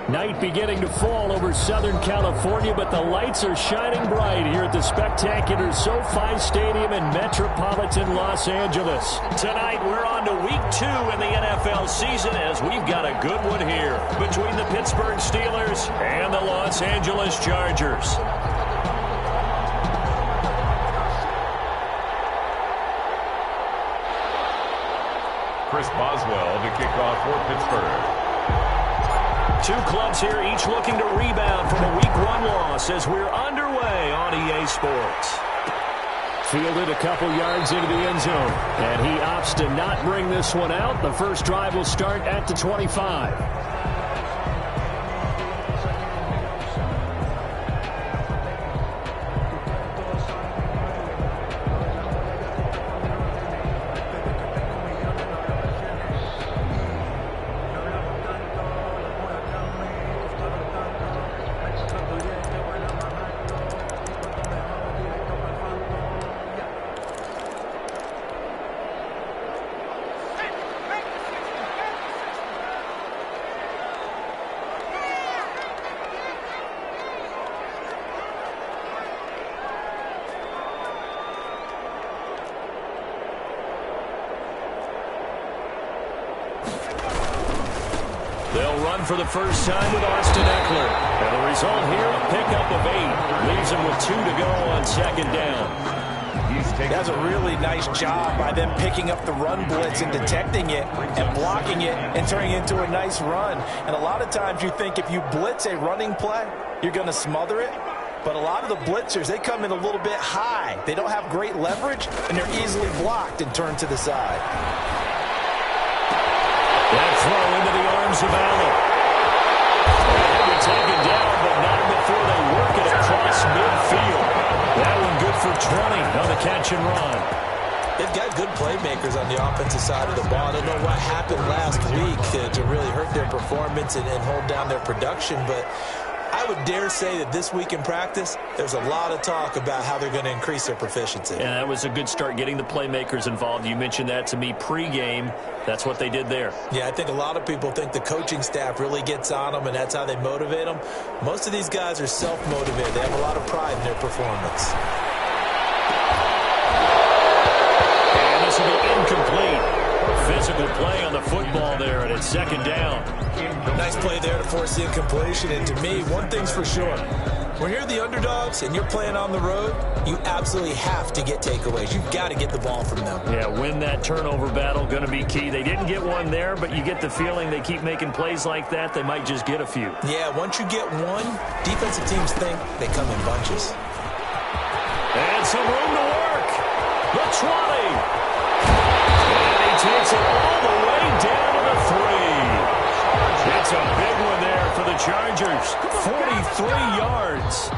Night beginning to fall over Southern California, but the lights are shining bright here at the spectacular SoFi Stadium in metropolitan Los Angeles. Tonight, we're on to week 2 in the NFL season as we've got a good one here between the Pittsburgh Steelers and the Los Angeles Chargers. Chris Boswell to kick off for Pittsburgh. Two clubs here, each looking to rebound from a Week 1 loss as we're underway on EA Sports. Fielded a couple yards into the end zone, and he opts to not bring this one out. The first drive will start at the 25. They'll run for the first time with Austin Eckler. And the result here, a pickup of 8. Leaves him with 2 to go on second down. That's a really nice job by them picking up the run blitz and detecting it and blocking it and turning it into a nice run. And a lot of times you think if you blitz a running play, you're going to smother it. But a lot of the blitzers, they come in a little bit high. They don't have great leverage, and they're easily blocked and turned to the side. That throw into the arms of Allen. He'll be taken down, but not before they work it across midfield. That one good for 20 on the catch and run. They've got good playmakers on the offensive side of the ball. I don't know what happened last week to really hurt their performance and hold down their production, but I would dare say that this week in practice, there's a lot of talk about how they're going to increase their proficiency. Yeah, that was a good start getting the playmakers involved. You mentioned that to me pregame. That's what they did there. Yeah, I think a lot of people think the coaching staff really gets on them, and that's how they motivate them. Most of these guys are self-motivated. They have a lot of pride in their performance. And this will be incomplete. Physical play on the football there, and it's second down. Nice play there to force the incompletion. And to me, one thing's for sure. When you're the underdogs and you're playing on the road, you absolutely have to get takeaways. You've got to get the ball from them. Yeah, win that turnover battle, going to be key. They didn't get one there, but you get the feeling they keep making plays like that, they might just get a few. Yeah, once you get one, defensive teams think they come in bunches. And some room to work. The 20. And he takes it all the way down to the 3. It's a big one there for the Chargers. 43 yards.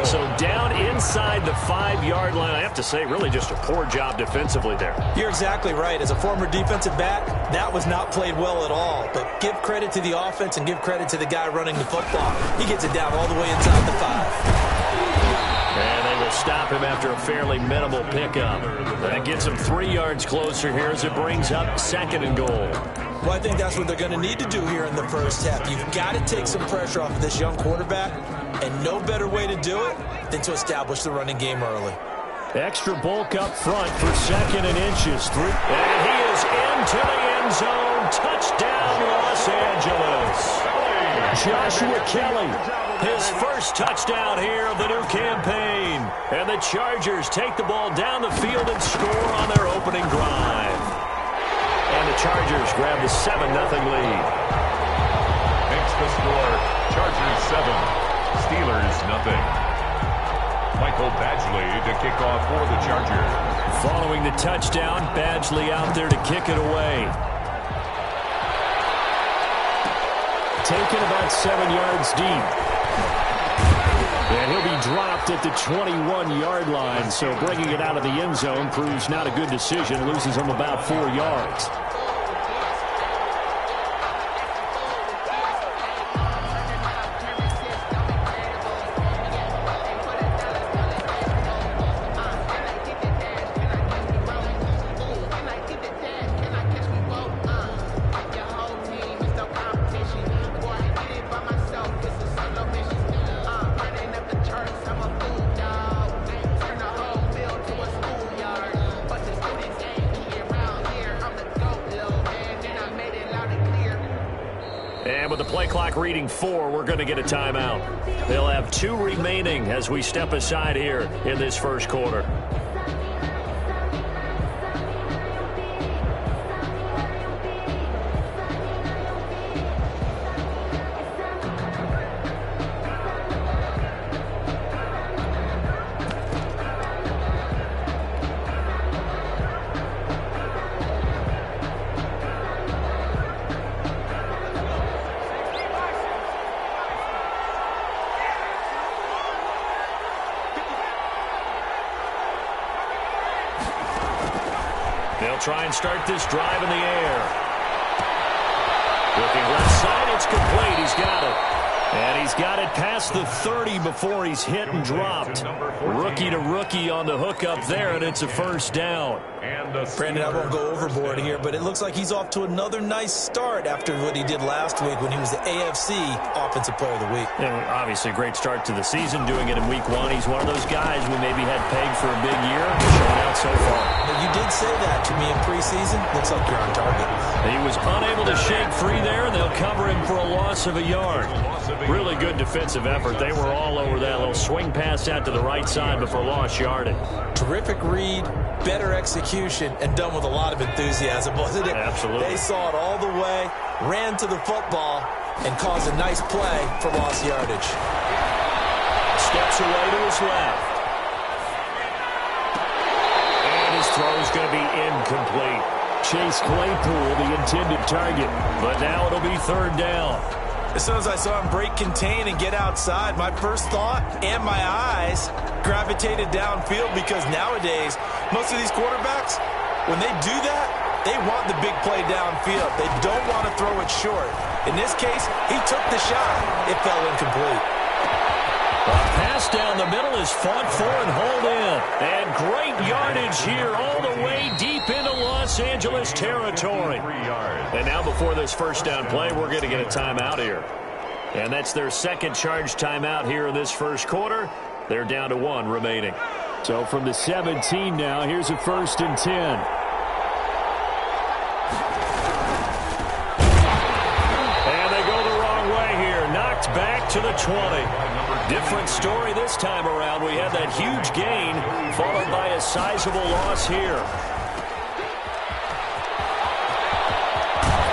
So down inside the 5-yard line. I have to say, really just a poor job defensively there. You're exactly right. As a former defensive back, that was not played well at all. But give credit to the offense and give credit to the guy running the football. He gets it down all the way inside the 5. And they will stop him after a fairly minimal pickup. That gets him 3 yards closer here as it brings up second and goal. Well, I think that's what they're going to need to do here in the first half. You've got to take some pressure off of this young quarterback, and no better way to do it than to establish the running game early. Extra bulk up front for second and inches. And he is into the end zone. Touchdown, Los Angeles. Joshua Kelly, his first touchdown here of the new campaign. And the Chargers take the ball down the field and score on their opening drive. And the Chargers grab the 7-0 lead. Makes the score Chargers 7, Steelers 0. Michael Badgley to kick off for the Chargers. Following the touchdown, Badgley out there to kick it away. Taken about 7 yards deep. And he'll be dropped at the 21-yard line, so bringing it out of the end zone proves not a good decision, loses him about 4 yards. And with the play clock reading 4, we're going to get a timeout. They'll have 2 remaining as we step aside here in this first quarter. They'll try and start this drive in the air. Looking left side, it's complete. He's got it. And he's got it past the 30 before he's hit and dropped. Rookie to rookie on the hookup there, and it's a first down. Brandon, I won't go overboard here, but it looks like he's off to another nice start after what he did last week when he was the AFC Offensive Player of the Week. Yeah, obviously, a great start to the season, doing it in Week 1. He's one of those guys we maybe had pegged for a big year, showing out so far. Now, you did say that to me in preseason. Looks like you're on target. He was unable to shake free there, and they'll cover him for a loss of a yard. Really good defensive effort. They were all over that little swing pass out to the right side before lost yardage. Terrific read, better execution, and done with a lot of enthusiasm, wasn't it? Absolutely. They saw it all the way, ran to the football, and caused a nice play for lost yardage. Steps away to his left. And his throw is going to be incomplete. Chase Claypool, the intended target. But now it'll be third down. As soon as I saw him break contain and get outside, my first thought and my eyes gravitated downfield, because nowadays, most of these quarterbacks, when they do that, they want the big play downfield. They don't want to throw it short. In this case, he took the shot. It fell incomplete. A pass down the middle is fought for and hauled in. And great yardage here all the way deep into Los Angeles territory. And now before this first down play, we're going to get a timeout here. And that's their second charge timeout here in this first quarter. They're down to 1 remaining. So from the 17 now, here's a 1st and 10. And they go the wrong way here. Knocked back to the 20. Different story this time around. We had that huge gain followed by a sizable loss here.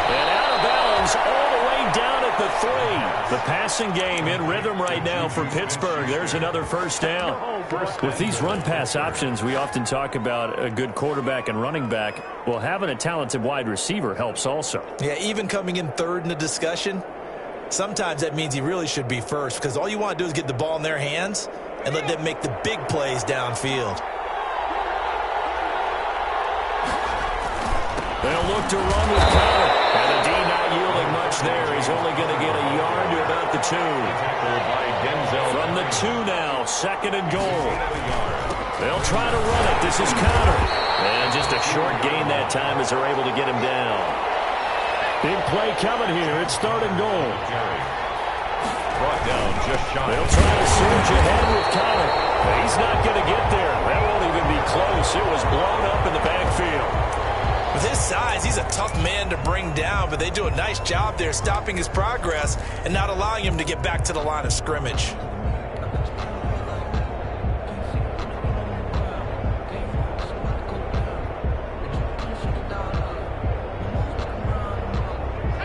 And out of bounds all the way down at the 3. The passing game in rhythm right now for Pittsburgh. There's another first down. With these run-pass options, we often talk about a good quarterback and running back. Well, having a talented wide receiver helps also. Yeah, even coming in third in the discussion, sometimes that means he really should be first, because all you want to do is get the ball in their hands and let them make the big plays downfield. They'll look to run with Connor. And the D not yielding much there. He's only going to get a yard to about the 2. From the 2 now, 2nd and goal. They'll try to run it. This is Connor. And just a short gain that time as they're able to get him down. Big play coming here. It's 3rd and goal. Brought down just shy. They'll try to surge ahead with Connor. He's not going to get there. That won't even be close. It was blown up in the backfield. With his size, he's a tough man to bring down, but they do a nice job there stopping his progress and not allowing him to get back to the line of scrimmage.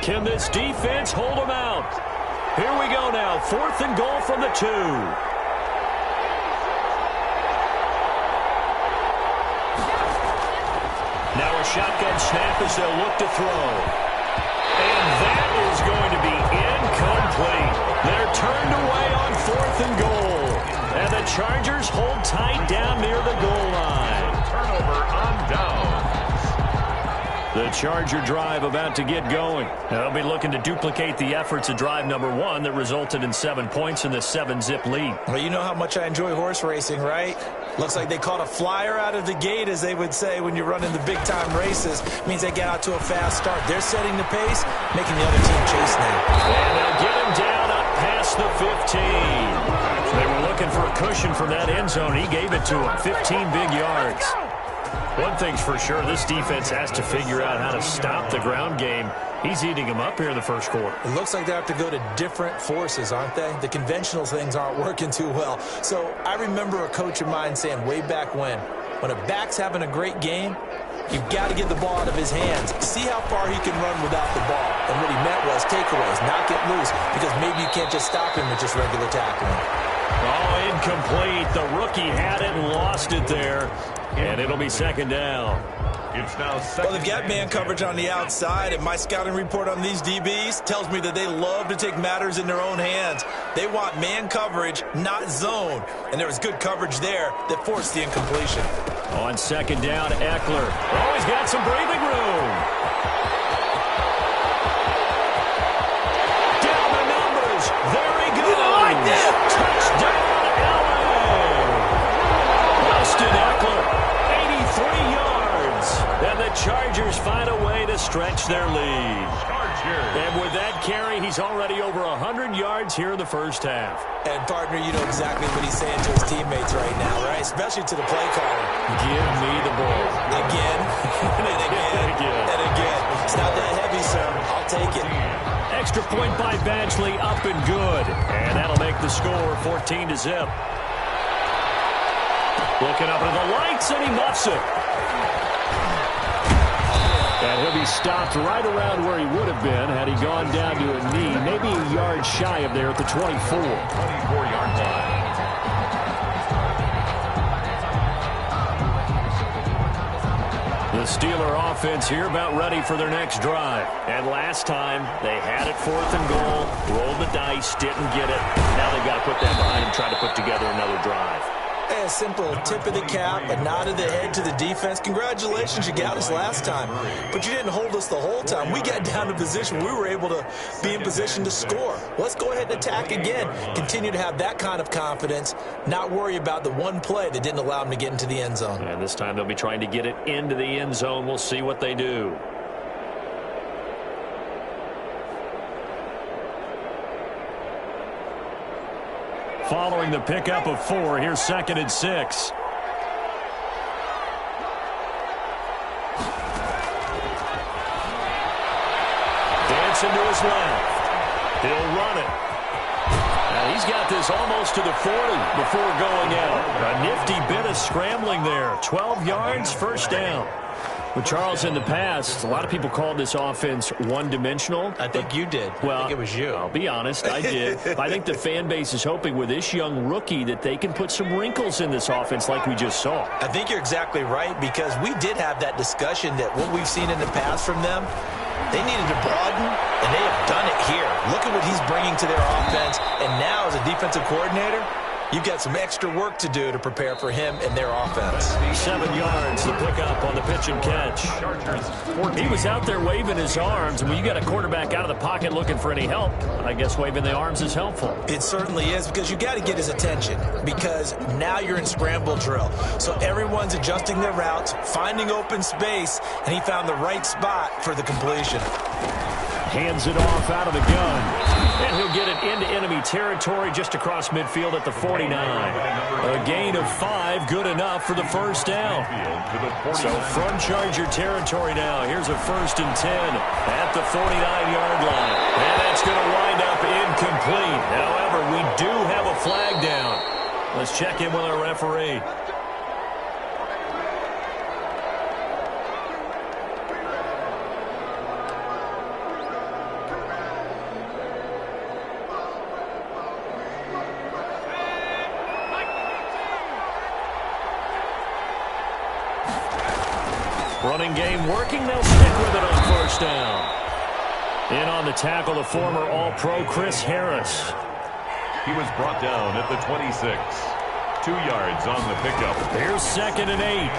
Can this defense hold him out? Here we go now. 4th and goal from the 2. Now a shotgun snap as they'll look to throw. And that is going to be incomplete. They're turned away on 4th and goal. And the Chargers hold tight down near the goal line. Turnover on down. The Charger drive about to get going. They'll be looking to duplicate the efforts of drive number 1 that resulted in 7 points in the 7-zip lead. Well, you know how much I enjoy horse racing, right? Looks like they caught a flyer out of the gate, as they would say when you're running the big-time races. Means they get out to a fast start. They're setting the pace, making the other team chase now. And they'll get him down up past the 15. They were looking for a cushion from that end zone. He gave it to him. 15 big yards. One thing's for sure, this defense has to figure out how to stop the ground game He's eating him up here in the first quarter. It looks like they have to go to different forces, aren't they? The conventional things aren't working too well. So I remember a coach of mine saying way back when a back's having a great game, you've got to get the ball out of his hands. See how far he can run without the ball. And what he meant was takeaways, not get loose, because maybe you can't just stop him with just regular tackling. Oh, incomplete. The rookie had it and lost it there. And it'll be second down. It's now second. Well, they've got man coverage on the outside, and my scouting report on these DBs tells me that they love to take matters in their own hands. They want man coverage, not zone. And there was good coverage there that forced the incompletion. On second down, Eckler. Oh, he's got some breathing room. Down the numbers. There he goes. Like that. Touchdown, LA. Austin Eckler, 83 yards. And the Chargers find a way to stretch their lead. And with that carry, he's already over 100 yards here in the first half. And, partner, you know exactly what he's saying to his teammates right now, right? Especially to the play caller. Give me the ball. Again, and again, and again. It's not that heavy, sir. I'll take it. Extra point by Badgley, up and good. And that'll make the score 14-0. Looking up at the lights, and he muffs it. And he'll be stopped right around where he would have been had he gone down to a knee, maybe a yard shy of there at the 24. 24-yard line. The Steeler offense here about ready for their next drive. And last time, they had it 4th and goal, rolled the dice, didn't get it. Now they've got to put that behind and try to put together another drive. A simple tip of the cap, a nod of the head to the defense. Congratulations, you got us last time. But you didn't hold us the whole time. We got down to position. We were able to be in position to score. Let's go ahead and attack again. Continue to have that kind of confidence, not worry about the one play that didn't allow them to get into the end zone. And this time they'll be trying to get it into the end zone. We'll see what they do. Following the pickup of 4, here's 2nd and 6. Dancing to his left. He'll run it. Now he's got this almost to the 40 before going out. A nifty bit of scrambling there. 12 yards, first down. With Charles in the past, a lot of people called this offense one-dimensional. I think you did. Well, I think it was you. I'll be honest, I did. I think the fan base is hoping with this young rookie that they can put some wrinkles in this offense like we just saw. I think you're exactly right, because we did have that discussion that what we've seen in the past from them, they needed to broaden, and they have done it here. Look at what he's bringing to their offense, and now as a defensive coordinator, you've got some extra work to do to prepare for him and their offense. 7 yards, the pickup on the pitch and catch. He was out there waving his arms, and when you got a quarterback out of the pocket looking for any help, I guess waving the arms is helpful. It certainly is, because you got to get his attention, because now you're in scramble drill. So everyone's adjusting their routes, finding open space, and he found the right spot for the completion. Hands it off out of the gun. And he'll get it into enemy territory just across midfield at the 49. A gain of 5, good enough for the first down. So from Charger territory now, here's a 1st and 10 at the 49-yard line. And that's going to wind up incomplete. However, we do have a flag down. Let's check in with our referee. Running game working. They'll stick with it on 1st down. In on the tackle, the former All-Pro Chris Harris. He was brought down at the 26. 2 yards on the pickup. Here's 2nd and 8.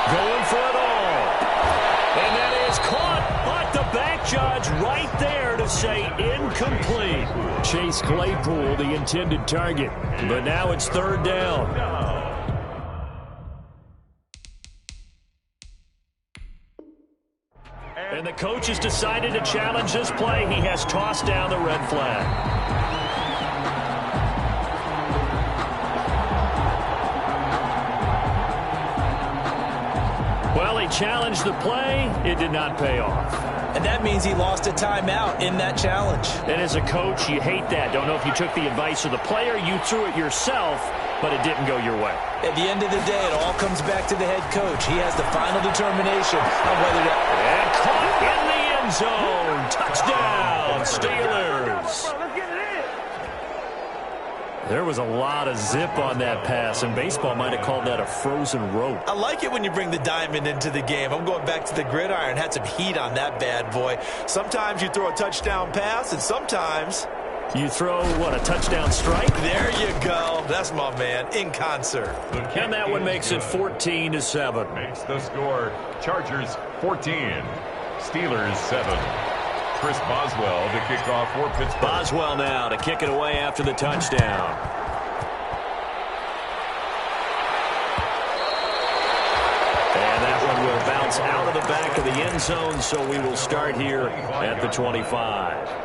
Going for it all. And that is caught. But the back judge right there to say incomplete. Chase Claypool, the intended target. But now it's 3rd down. And the coach has decided to challenge this play. He has tossed down the red flag. Well, he challenged the play. It did not pay off. And that means he lost a timeout in that challenge. And as a coach, you hate that. Don't know if you took the advice of the player, you threw it yourself, but it didn't go your way. At the end of the day, it all comes back to the head coach. He has the final determination on whether to... And caught in the end zone. Touchdown, Steelers. There was a lot of zip on that pass, and baseball might have called that a frozen rope. I like it when you bring the diamond into the game. I'm going back to the gridiron. Had some heat on that bad boy. Sometimes you throw a touchdown pass, and sometimes... You throw, what, a touchdown strike? There you go. That's my man, in concert. And that one makes it 14-7. Makes the score. Chargers 14. Steelers 7. Chris Boswell to kick off for Pittsburgh. Boswell now to kick it away after the touchdown. And that one will bounce out of the back of the end zone, so we will start here at the 25.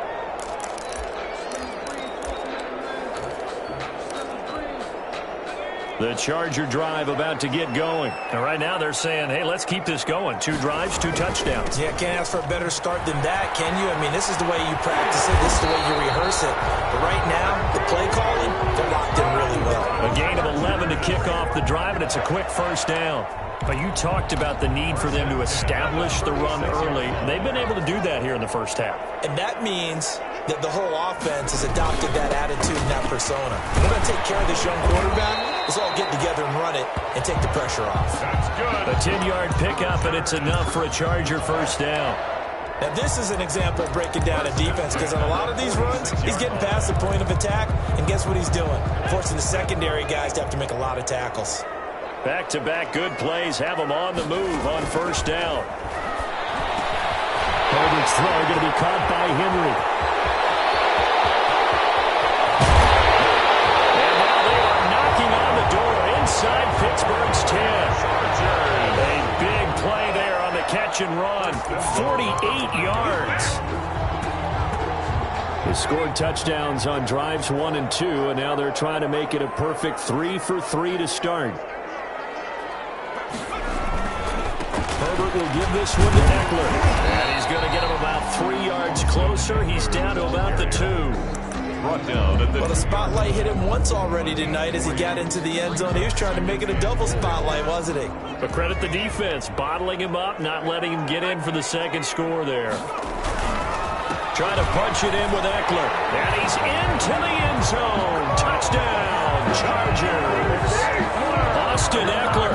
The Charger drive about to get going. And right now they're saying, hey, let's keep this going. 2 drives, 2 touchdowns. Yeah, can't ask for a better start than that, can you? I mean, this is the way you practice it. This is the way you rehearse it. But right now, the play calling, they're locked in really well. A gain of 11 to kick off the drive, and it's a quick first down. But you talked about the need for them to establish the run early. They've been able to do that here in the first half. And that means that the whole offense has adopted that attitude and that persona. We're going to take care of this young quarterback. Let's all get together and run it and take the pressure off. That's good. A 10-yard pickup, and it's enough for a Charger first down. Now, this is an example of breaking down a defense because on a lot of these runs, he's getting past the point of attack, and guess what he's doing? Forcing the secondary guys to have to make a lot of tackles. Back-to-back good plays have them on the move on first down. Herbert's throw going to be caught by Henry. And now they are knocking on the door inside Pittsburgh's 10. A big play there on the catch and run. 48 yards. They scored touchdowns on drives 1 and 2, and now they're trying to make it a perfect 3 for 3 to start. Herbert will give this one to Eckler. And he's going to get him about 3 yards closer. He's down to about the 2. Brought down at the... Well, the spotlight hit him once already tonight as he got into the end zone. He was trying to make it a double spotlight, wasn't he? But credit the defense, bottling him up, not letting him get in for the second score there. Trying to punch it in with Eckler. And he's into the end zone. Touchdown, Chargers. Austin Eckler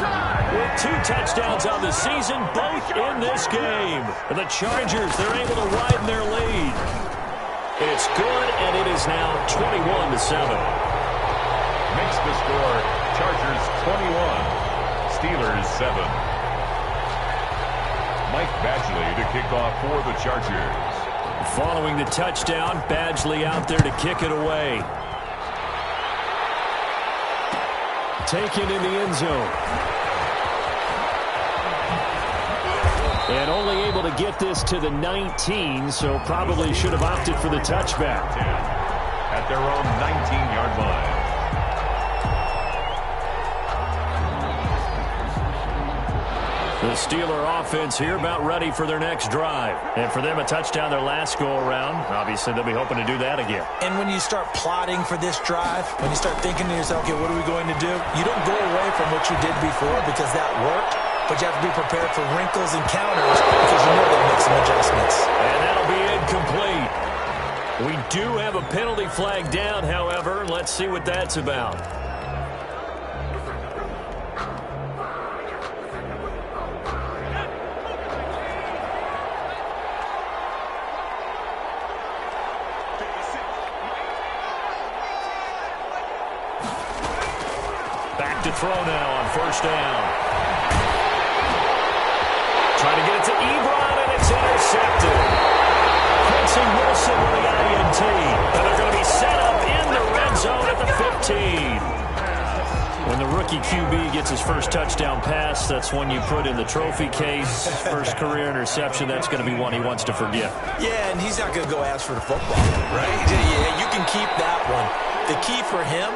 with 2 touchdowns on the season, both in this game. And the Chargers, they're able to widen their lead. It's good, and it is now 21-7. Makes the score. Chargers 21. Steelers 7. Mike Badgley to kick off for the Chargers. Following the touchdown, Badgley out there to kick it away. Taken in the end zone. And only able to get this to the 19, so probably should have opted for the touchback. At their own 19-yard line. The Steeler offense here about ready for their next drive. And for them, a touchdown their last go-around. Obviously, they'll be hoping to do that again. And when you start plotting for this drive, when you start thinking to yourself, okay, what are we going to do? You don't go away from what you did before because that worked. But you have to be prepared for wrinkles and counters because you know they'll make some adjustments. And that'll be incomplete. We do have a penalty flag down, however. Let's see what that's about. Back to throw now on first down. Trying to get it to Ebron, and it's intercepted. Quincy Wilson with the INT. And they're going to be set up in the red zone at the 15. When the rookie QB gets his first touchdown pass, that's one you put in the trophy case. First career interception, that's going to be one he wants to forget. Yeah, and he's not going to go ask for the football, right? Yeah, you can keep that one. The key for him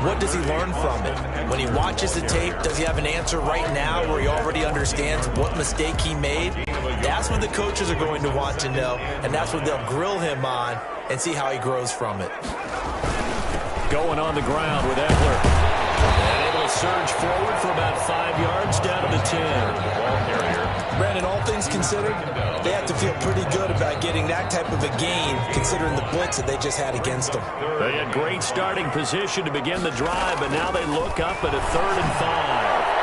What does he learn from it? When he watches the tape, does he have an answer right now where he already understands what mistake he made? That's what the coaches are going to want to know, and that's what they'll grill him on and see how he grows from it. Going on the ground with Eckler. And able to surge forward for about 5 yards down to the 10. Ball carrier. Brandon, all things considered, they have to feel pretty good about getting that type of a gain, considering the blitz that they just had against them. They had great starting position to begin the drive, but now they look up at a 3rd and 5.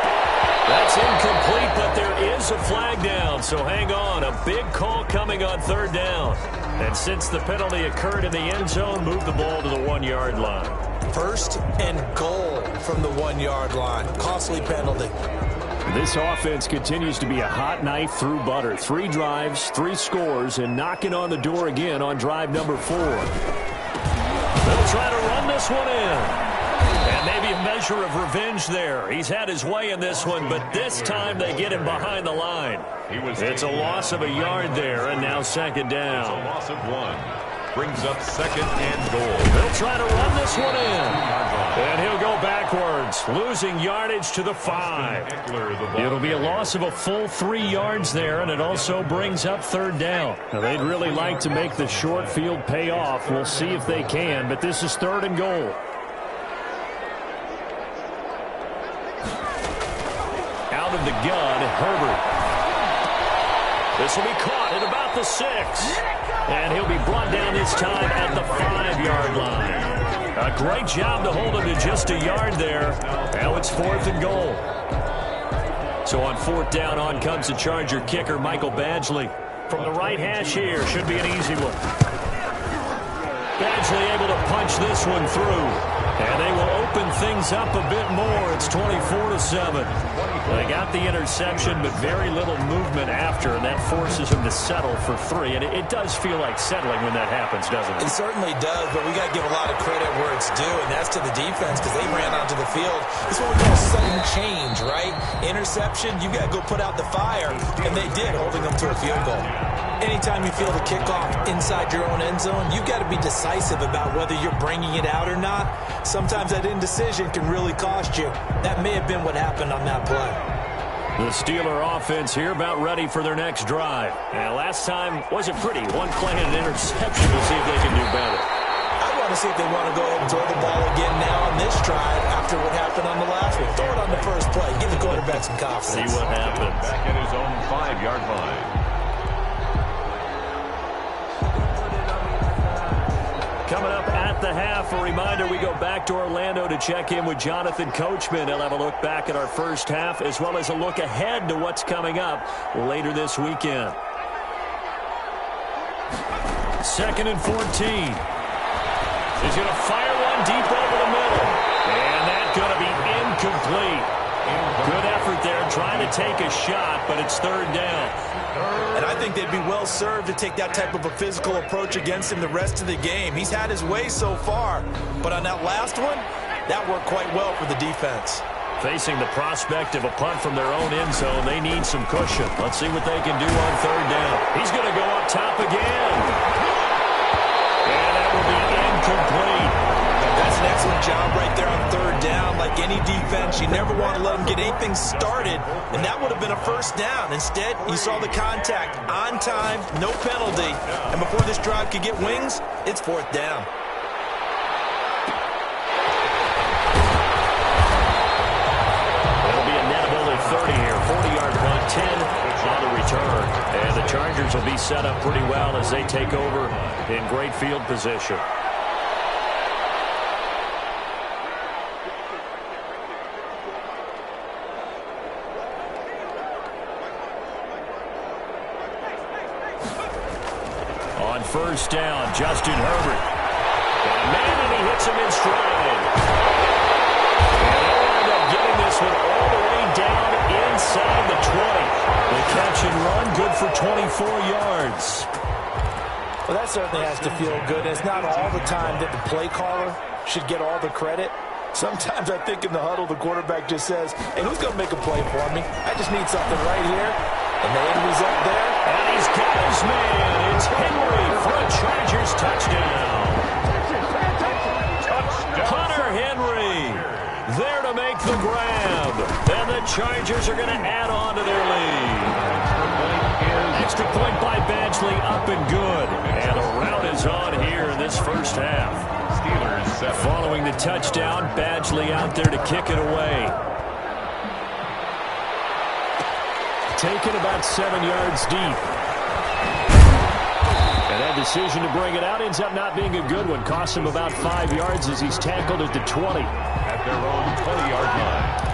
That's incomplete, but there is a flag down, so hang on. A big call coming on 3rd down. And since the penalty occurred in the end zone, move the ball to the 1-yard line. 1st and goal from the 1-yard line. Costly penalty. This offense continues to be a hot knife through butter. 3 drives, 3 scores, and knocking on the door again on drive number 4. They'll try to run this one in. And maybe a measure of revenge there. He's had his way in this one, but this time they get him behind the line. It's a loss of a yard there, and now 2nd down. It's a loss of 1. Brings up 2nd and goal. They'll try to run this one in. And he'll go backwards, losing yardage to the 5. It'll be a loss of a full 3 yards there, and it also brings up 3rd down. Now, they'd really like to make the short field pay off. We'll see if they can, but this is 3rd and goal. Out of the gun, Herbert. This will be caught at about the 6. And he'll be brought down this time at the 5-yard line. A great job to hold him to just a yard there. Now it's 4th and goal. So on 4th down, on comes the Charger kicker, Michael Badgley. From the right hash here, should be an easy one. Badgley able to punch this one through. And they will open things up a bit more. It's 24-7. They got the interception, but very little movement after, and that forces them to settle for 3. And it does feel like settling when that happens, doesn't it? It certainly does, but we got to give a lot of credit where it's due, and that's to the defense because they ran onto the field. This is what we call sudden change, right? Interception, you got to go put out the fire, and they did, holding them to a field goal. Anytime you feel the kickoff inside your own end zone, you've got to be decisive about whether you're bringing it out or not. Sometimes that indecision can really cost you. That may have been what happened on that play. The Steeler offense here about ready for their next drive. And last time wasn't pretty. One play and an interception. We'll see if they can do better. I want to see if they want to go ahead and throw the ball again now on this drive after what happened on the last one. Throw it on the first play. Give the quarterback some confidence. See what happens. Back at his own 5-yard line. Coming up at the half, a reminder, we go back to Orlando to check in with Jonathan Coachman. He'll have a look back at our first half as well as a look ahead to what's coming up later this weekend. 2nd and 14. He's going to fire one deep over the middle. And that's going to be incomplete. Good effort there trying to take a shot, but it's 3rd down. And I think they'd be well served to take that type of a physical approach against him the rest of the game. He's had his way so far, but on that last one, that worked quite well for the defense. Facing the prospect of a punt from their own end zone, they need some cushion. Let's see what they can do on 3rd down. He's going to go up top again. And that will be incomplete. That's an excellent job right there on 3rd down. Like any defense, you never want to let them get anything started, and that would have been a 1st down. Instead, you saw the contact on time, no penalty, and before this drive could get wings, it's 4th down. It'll be a net of only 30 here. 40-yard punt, 10 on the return. And the Chargers will be set up pretty well as they take over in great field position. On 1st down, Justin Herbert. And he hits him in stride. And they'll end up getting this one all the way down inside the 20. The catch and run, good for 24 yards. Well, that certainly has to feel good. It's not all the time that the play caller should get all the credit. Sometimes I think in the huddle, the quarterback just says, hey, who's going to make a play for me? I just need something right here. And the end result there. And he's got his man. It's Henry for a Chargers touchdown. Hunter Henry make the grab. And the Chargers are going to add on to their lead. Extra point by Badgley, up and good. And a rout is on here in this first half. Steelers 7. Following the touchdown, Badgley out there to kick it away. Taken about 7 yards deep. And that decision to bring it out ends up not being a good one. Costs him about 5 yards as he's tackled at the 20. At their own 20-yard line.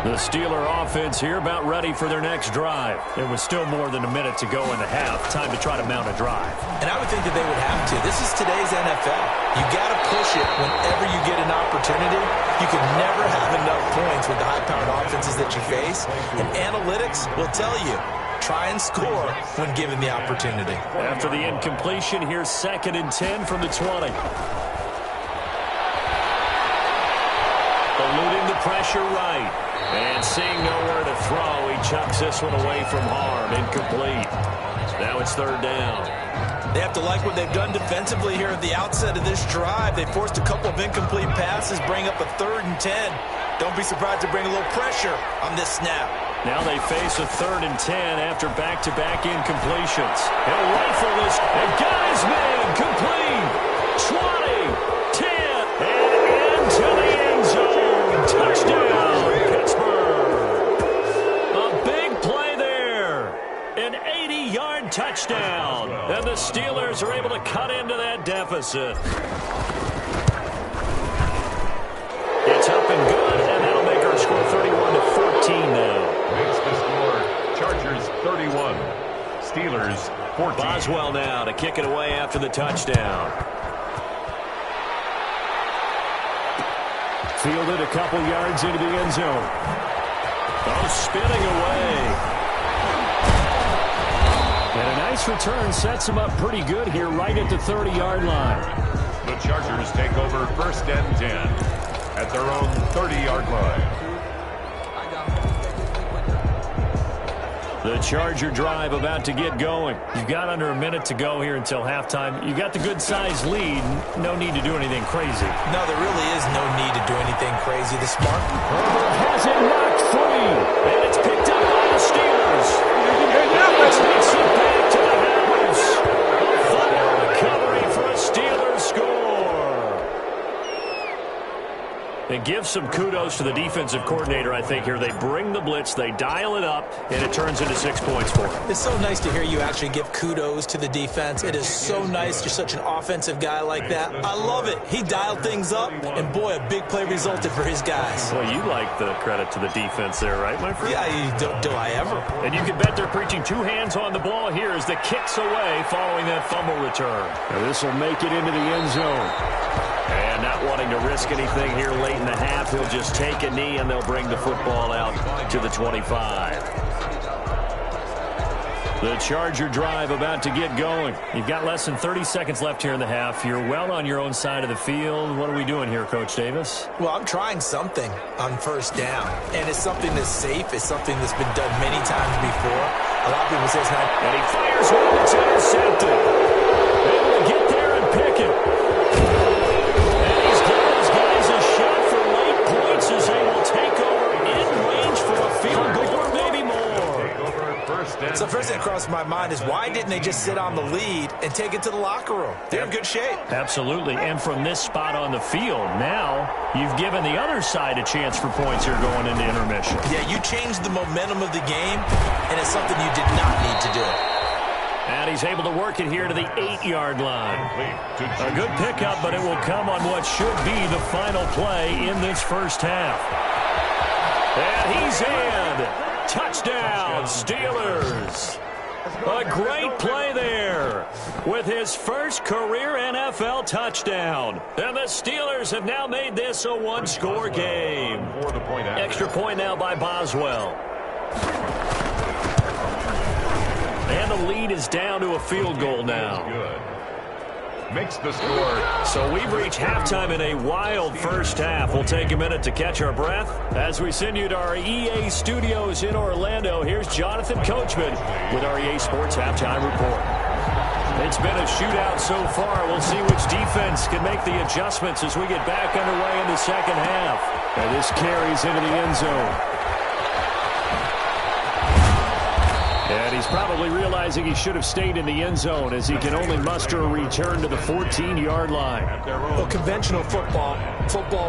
The Steeler offense here about ready for their next drive. There was still more than a minute to go in the half. Time to try to mount a drive. And I would think that they would have to. This is today's NFL. You got to push it whenever you get an opportunity. You can never have enough points with the high-powered offenses that you face. And analytics will tell you, try and score when given the opportunity. After the incompletion, here's 2nd and 10 from the 20. Eluding the pressure right. And seeing nowhere to throw, he chucks this one away from harm. Incomplete. Now it's 3rd down. They have to like what they've done defensively here at the outset of this drive. They forced a couple of incomplete passes, bring up a 3rd and 10. Don't be surprised to bring a little pressure on this snap. Now they face a 3rd and 10 after back-to-back incompletions. He'll rifle this. And got his man complete. 20, 10, and into the end zone. Touchdown. An 80-yard touchdown. And the Steelers are able to cut into that deficit. It's up and good, and that'll make our score 31-14 now. Makes the score Chargers 31, Steelers 14. Boswell now to kick it away after the touchdown. Fielded a couple yards into the end zone. Oh, spinning away. And a nice return sets him up pretty good here right at the 30-yard line. The Chargers take over 1st and 10 at their own 30-yard line. The Charger drive about to get going. You've got under a minute to go here until halftime. You got the good-sized lead. No need to do anything crazy. No, there really is no need to do anything crazy. The smart has it knocked free. And it's picked up by the Steelers. Takes it back to the Hammers. A fumble recovery for a Steelers score. And give some kudos to the defensive coordinator, I think, here. They bring the blitz, they dial it up, and it turns into 6 points for them. It's so nice to hear you actually give kudos to the defense. It is so nice. You're such an offensive guy like that. I love it. He dialed things up, and boy, a big play resulted for his guys. Well, you like the credit to the defense there, right, my friend? Yeah, do I ever. And you can bet they're preaching 2 hands on the ball here as the kick's away following that fumble return. Now this will make it into the end zone. And not wanting to risk anything here late in the half, he'll just take a knee and they'll bring the football out to the 25. The Charger drive about to get going. You've got less than 30 seconds left here in the half. You're well on your own side of the field. What are we doing here, Coach Davis? Well, I'm trying something on 1st down. And it's something that's safe. It's something that's been done many times before. A lot of people say it's not. And he fires one that's intercepted. Able to get there and pick it. And he's giving his guys a shot for late points as they will take over in range for a field goal or maybe more. So first thing that crossed my mind is why didn't they just sit on the lead and take it to the locker room? They're in good shape. Absolutely. And from this spot on the field, now you've given the other side a chance for points here going into intermission. Yeah, you changed the momentum of the game, and it's something you did not need to do. And he's able to work it here to the 8-yard line. A good pickup, but it will come on what should be the final play in this first half. And he's in. Touchdown, Steelers. A great play there with his first career NFL touchdown. And the Steelers have now made this a one-score game. Extra point now by Boswell. And the lead is down to a field goal now. Makes the score. So we've reached halftime in a wild first half. We'll take a minute to catch our breath as we send you to our EA studios in Orlando. Here's Jonathan Coachman with our EA Sports Halftime Report. It's been a shootout so far. We'll see which defense can make the adjustments as we get back underway in the second half. And this carries into the end zone. And he's probably realizing he should have stayed in the end zone as he can only muster a return to the 14-yard line. Well, conventional football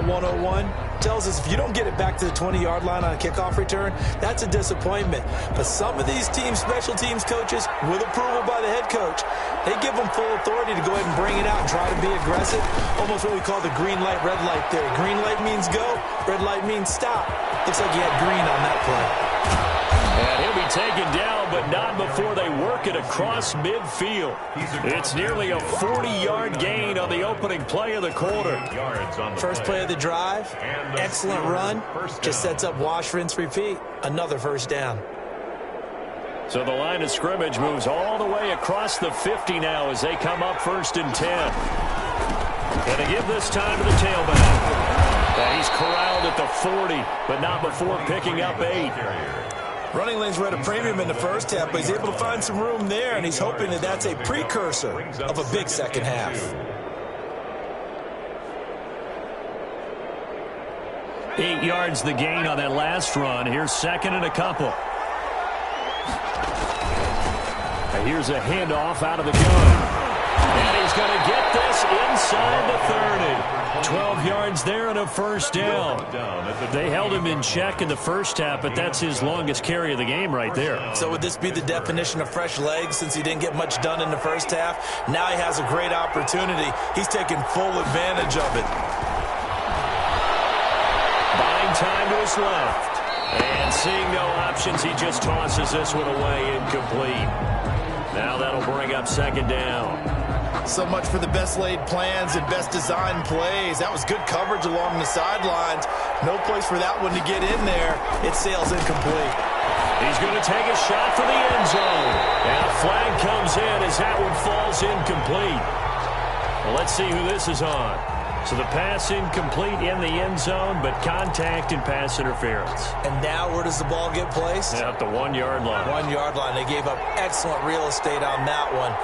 101, tells us if you don't get it back to the 20-yard line on a kickoff return, that's a disappointment. But some of these teams, special teams coaches, with approval by the head coach, they give them full authority to go ahead and bring it out and try to be aggressive. Almost what we call the green light, red light theory. Green light means go, red light means stop. Looks like he had green on that play. And he'll be taken down, but not before they work it across midfield. It's nearly a 40-yard gain on the opening play of the quarter. First play of the drive, excellent run, just sets up wash, rinse, repeat. Another first down. So the line of scrimmage moves all the way across the 50 now as they come up 1st and 10. And they give this time to the tailback. And he's corralled at the 40, but not before picking up 8. Running lanes were at a premium in the first half, but he's able to find some room there, and he's hoping that that's a precursor of a big second half. 8 yards the gain on that last run. Here's 2nd and a couple. And here's a handoff out of the gun. And he's going to get this inside the 30. 12 yards there and a first down. They held him in check in the first half, but that's his longest carry of the game right there. So would this be the definition of fresh legs since he didn't get much done in the first half? Now he has a great opportunity. He's taking full advantage of it. Buying time to his left. And seeing no options, he just tosses this one away incomplete. Now that'll bring up 2nd down. So much for the best laid plans and best designed plays. That was good coverage along the sidelines. No place for that one to get in there. It sails incomplete. He's going to take a shot for the end zone. And a flag comes in as that one falls incomplete. Well, let's see who this is on. So the pass incomplete in the end zone, but contact and pass interference. And now where does the ball get placed? At the 1-yard line. 1-yard line. They gave up excellent real estate on that one.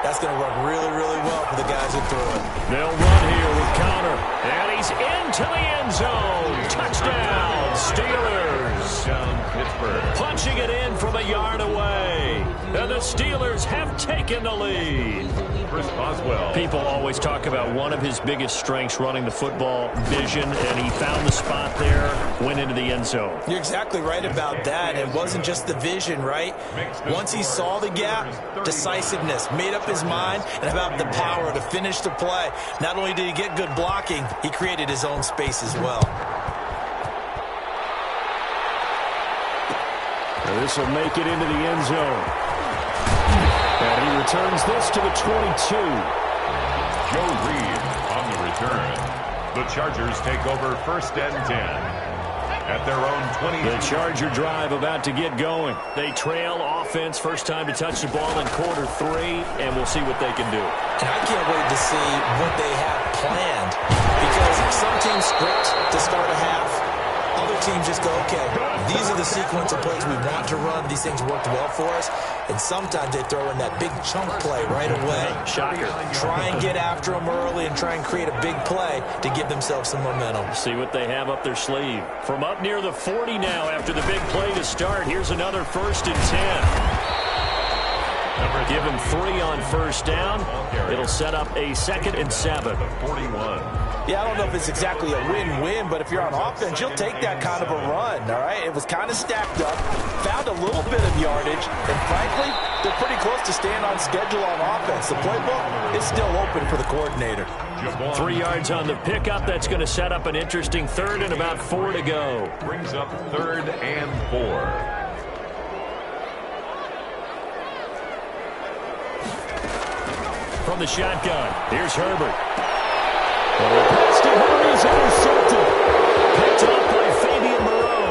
That's going to work really, really well for the guys who threw it. They'll run here with Connor. And he's into the end zone. Touchdown, Steelers. Pittsburgh. Punching it in from a yard away. And the Steelers have taken the lead. Chris Boswell. People always talk about one of his biggest strengths running the football, vision, and he found the spot there, went into the end zone. You're exactly right about that. It wasn't just the vision, right? Once he saw the gap, decisiveness, made up his mind, and about the power to finish the play. Not only did he get good blocking, he created his own space as well. This will make it into the end zone. And he returns this to the 22. Joe Reed on the return. The Chargers take over 1st and 10. At their own 20. The Charger drive about to get going. They trail offense, first time to touch the ball in quarter 3, and we'll see what they can do. And I can't wait to see what they have planned, because some teams script to start a half. Other teams just go, okay, these are the sequence of plays we want to run. These things worked well for us. And sometimes they throw in that big chunk play right away. Shocker. Try and get after them early and try and create a big play to give themselves some momentum. See what they have up their sleeve. From up near the 40 now after the big play to start, here's another 1st and 10. Give him 3 on first down. It'll set up a 2nd and 7. 41. Yeah, I don't know if it's exactly a win-win, but if you're on offense, you'll take that kind of a run, all right? It was kind of stacked up, found a little bit of yardage, and frankly, they're pretty close to staying on schedule on offense. The playbook is still open for the coordinator. 3 yards on the pickup. That's going to set up an interesting 3rd and about 4 to go. Brings up 3rd and 4. From the shotgun, here's Herbert. Pass to Herbert is intercepted. Picked up by Fabian Moreau.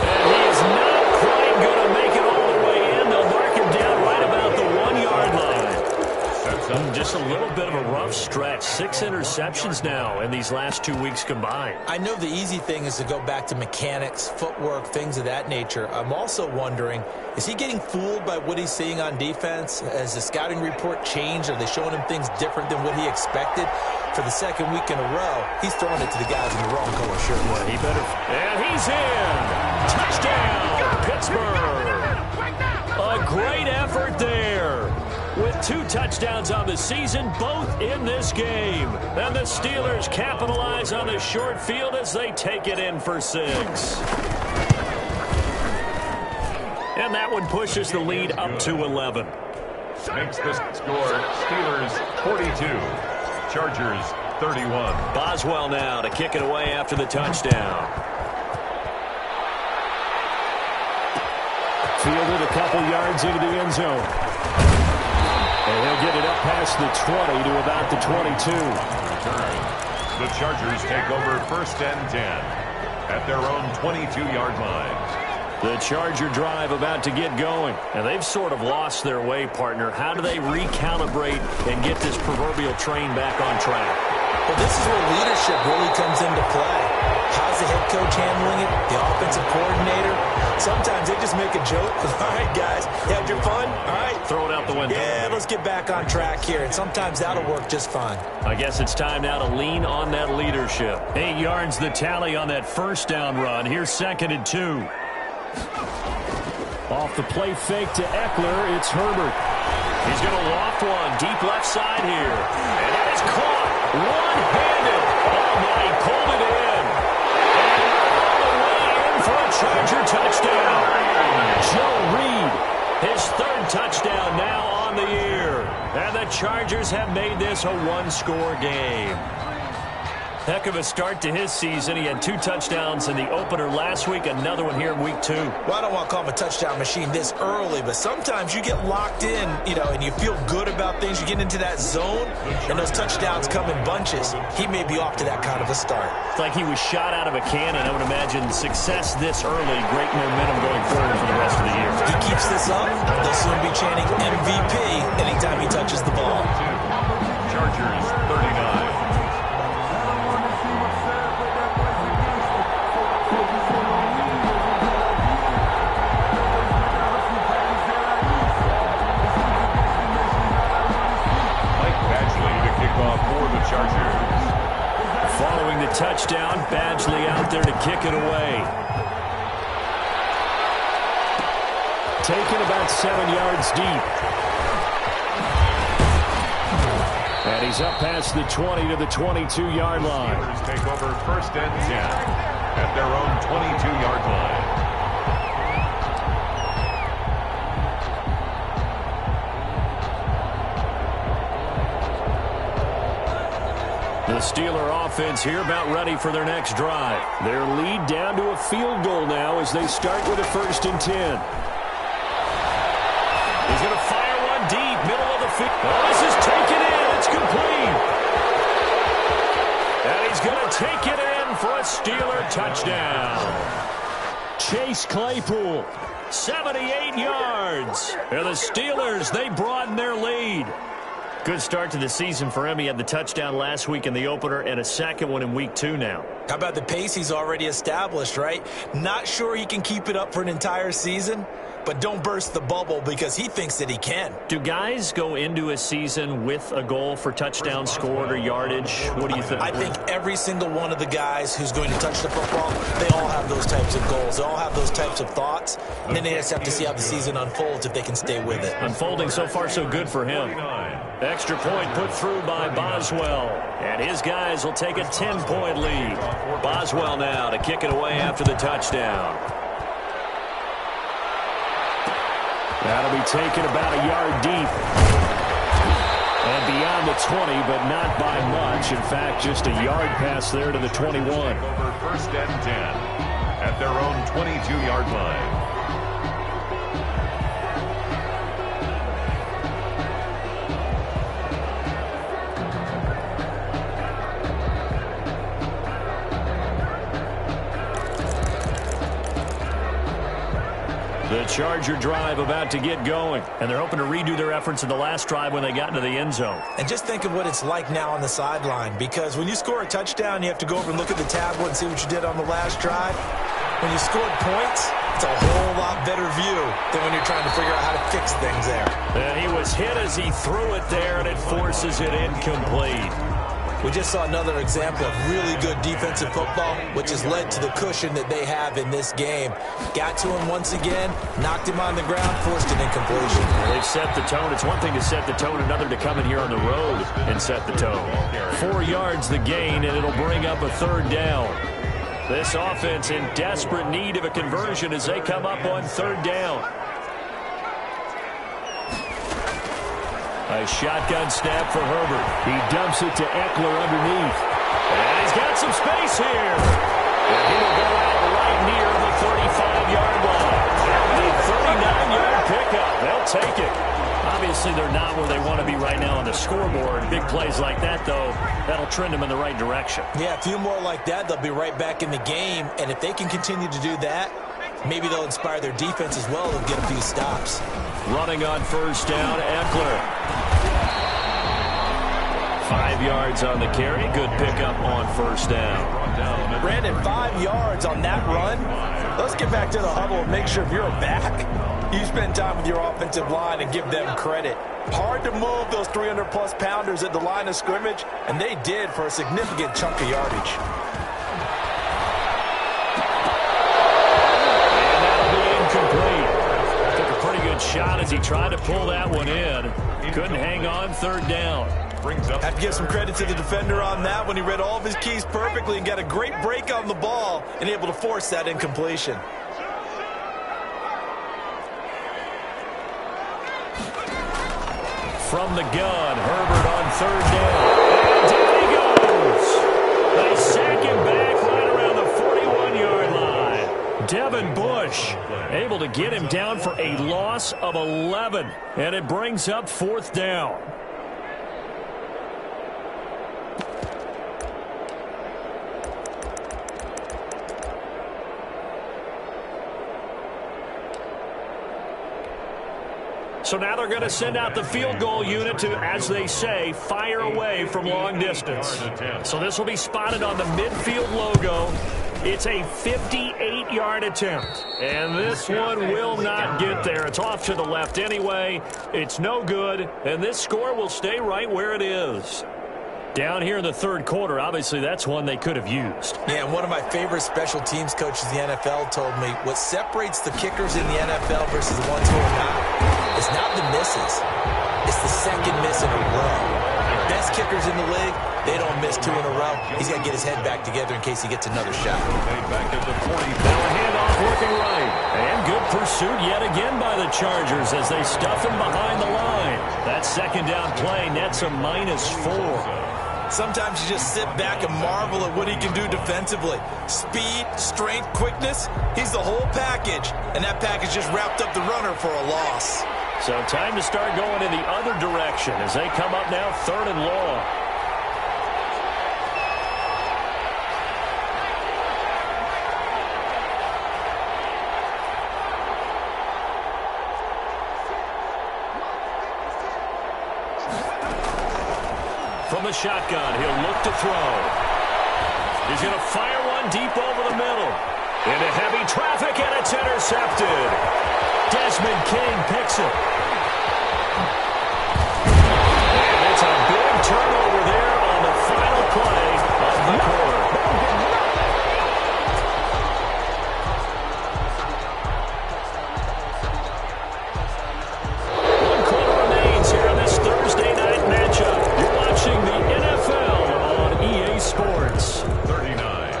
And he is not quite going to make it all the way in. They'll mark him down right about the 1-yard line. Just a little bit of a rough stretch. 6 interceptions now in these last 2 weeks combined. I know the easy thing is to go back to mechanics, footwork, things of that nature. I'm also wondering, is he getting fooled by what he's seeing on defense? Has the scouting report changed? Are they showing him things different than what he expected? For the second week in a row, he's throwing it to the guys in the wrong color shirt. Yeah, he better. And he's in. Touchdown, Pittsburgh. A great effort there. With 2 touchdowns on the season, both in this game. And the Steelers capitalize on the short field as they take it in for 6. And that one pushes the lead up to 11. Makes the score Steelers 42, Chargers 31. Boswell now to kick it away after the touchdown. Fielded a couple yards into the end zone. And he'll get it up past the 20 to about the 22. The Chargers take over 1st and 10 at their own 22-yard line. The Charger drive about to get going. And they've sort of lost their way, partner. How do they recalibrate and get this proverbial train back on track? Well, this is where leadership really comes into play. How's the head coach handling it? The offensive coordinator? Sometimes they just make a joke. All right, guys, you had your fun? All right. Throw it out the window. Yeah, let's get back on track here. And sometimes that'll work just fine. I guess it's time now to lean on that leadership. 8 yards the tally on that first down run. Here's 2nd and 2. Off the play fake to Eckler, it's Herbert. He's going to loft one deep left side here. And it is caught one-handed. Oh, my, he pulled it in. And all the way in for a Charger touchdown. Joe Reed, his 3rd touchdown now on the year. And the Chargers have made this a 1-score game. Heck of a start to his season. He had 2 touchdowns in the opener last week, another one here in week 2. Well, I don't want to call him a touchdown machine this early, but sometimes you get locked in, and you feel good about things. You get into that zone, and those touchdowns come in bunches. He may be off to that kind of a start. It's like he was shot out of a cannon. I would imagine success this early, great momentum going forward for the rest of the year. If he keeps this up, they'll soon be chanting MVP anytime he touches the ball. Chargers 39. Following the touchdown, Badgley out there to kick it away. Taken about 7 yards deep. And he's up past the 20 to the 22-yard line. Steelers take over 1st and 10 at their own 22-yard line. The Steeler offense here about ready for their next drive. Their lead down to a field goal now as they start with a 1st and 10. He's going to fire one deep, middle of the field. Oh, this is taken in. It's complete. And he's going to take it in for a Steeler touchdown. Chase Claypool, 78 yards. And the Steelers, they broaden their lead. Good start to the season for him. He had the touchdown last week in the opener and a 2nd one in week 2 now. How about the pace he's already established, right? Not sure he can keep it up for an entire season, but don't burst the bubble because he thinks that he can. Do guys go into a season with a goal for touchdowns scored or yardage? What do you think? I think every single one of the guys who's going to touch the football, they all have those types of goals. They all have those types of thoughts, and then they just have to see how the season unfolds if they can stay with it. Unfolding so far so good for him. Extra point put through by Boswell. And his guys will take a 10-point lead. Boswell now to kick it away after the touchdown. That'll be taken about a yard deep. And beyond the 20, but not by much. In fact, just a yard pass there to the 21. Over 1st and 10 at their own 22-yard line. The Charger drive about to get going. And they're hoping to redo their efforts in the last drive when they got into the end zone. And just think of what it's like now on the sideline, because when you score a touchdown, you have to go over and look at the tablet and see what you did on the last drive. When you scored points, it's a whole lot better view than when you're trying to figure out how to fix things there. And he was hit as he threw it there, and it forces it incomplete. We just saw another example of really good defensive football, which has led to the cushion that they have in this game. Got to him once again, knocked him on the ground, forced an incompletion. They've set the tone. It's one thing to set the tone, another to come in here on the road and set the tone. 4 yards the gain, and it'll bring up a third down. This offense in desperate need of a conversion as they come up on third down. A shotgun snap for Herbert. He dumps it to Eckler underneath. And he's got some space here. And he will go out right near the 35-yard line. A 39-yard pickup. They'll take it. Obviously, they're not where they want to be right now on the scoreboard. Big plays like that, though, that'll trend them in the right direction. Yeah, a few more like that, they'll be right back in the game. And if they can continue to do that, maybe they'll inspire their defense as well and get a few stops. Running on first down, Eckler. 5 yards on the carry. Good pickup on first down. Brandon, 5 yards on that run. Let's get back to the huddle and make sure if you're a back, you spend time with your offensive line and give them credit. Hard to move those 300-plus pounders at the line of scrimmage, and they did for a significant chunk of yardage. And that'll be incomplete. Took a pretty good shot as he tried to pull that one in. Couldn't hang on third down. Have to give some credit to the defender on that when he read all of his keys perfectly and got a great break on the ball and able to force that incompletion. From the gun, Herbert on third down. And down he goes. They sack him back right around the 41-yard line. Devin Bush able to get him down for a loss of 11. And it brings up fourth down. So now they're going to send out the field goal unit to, as they say, fire away from long distance. So this will be spotted on the midfield logo. It's a 58-yard attempt. And this one will not get there. It's off to the left anyway. It's no good. And this score will stay right where it is. Down here in the third quarter, obviously that's one they could have used. Yeah, and one of my favorite special teams coaches in the NFL told me what separates the kickers in the NFL versus the ones who are not is not the misses. It's the second miss in a row. The best kickers in the league, they don't miss 2 in a row. He's got to get his head back together in case he gets another shot. Back at the 40. Now a handoff working right. And good pursuit yet again by the Chargers as they stuff him behind the line. That second down play nets a -4. Sometimes you just sit back and marvel at what he can do defensively. Speed, strength, quickness, he's the whole package. And that package just wrapped up the runner for a loss. So time to start going in the other direction as they come up now third and long. From the shotgun, he'll look to throw. He's going to fire one deep over the middle. Into heavy traffic, and it's intercepted. Desmond King picks it. And it's a big turnover there on the final play of the quarter. One quarter remains here in this Thursday night matchup. You're watching the NFL on EA Sports. 39.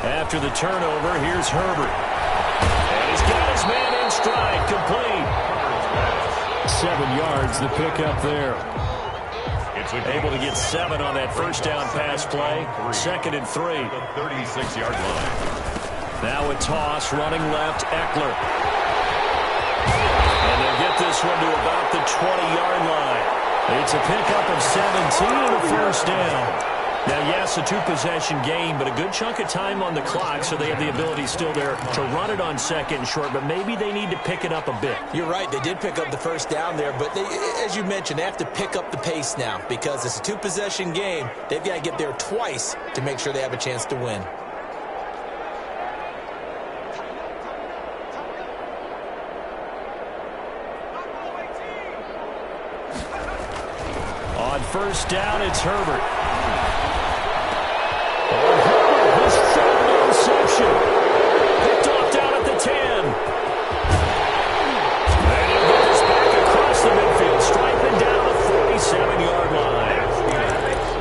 After the turnover, here's Herbert. And he's got his man in stride, complete. 7 yards, the pickup there. Able to get 7 on that first down pass play. 2nd and 3. The 36-yard line. Now a toss, running left, Eckler. And they'll get this one to about the 20-yard line. It's a pickup of 17 and a first down. Now, yes, a two-possession game, but a good chunk of time on the clock, so they have the ability still there to run it on second and short, but maybe they need to pick it up a bit. You're right. They did pick up the first down there, but as you mentioned, they have to pick up the pace now because it's a two-possession game. They've got to get there twice to make sure they have a chance to win. On first down, it's Herbert. His third interception. Picked off down at the 10. And he'll get this back across the midfield, striping down the 47-yard line.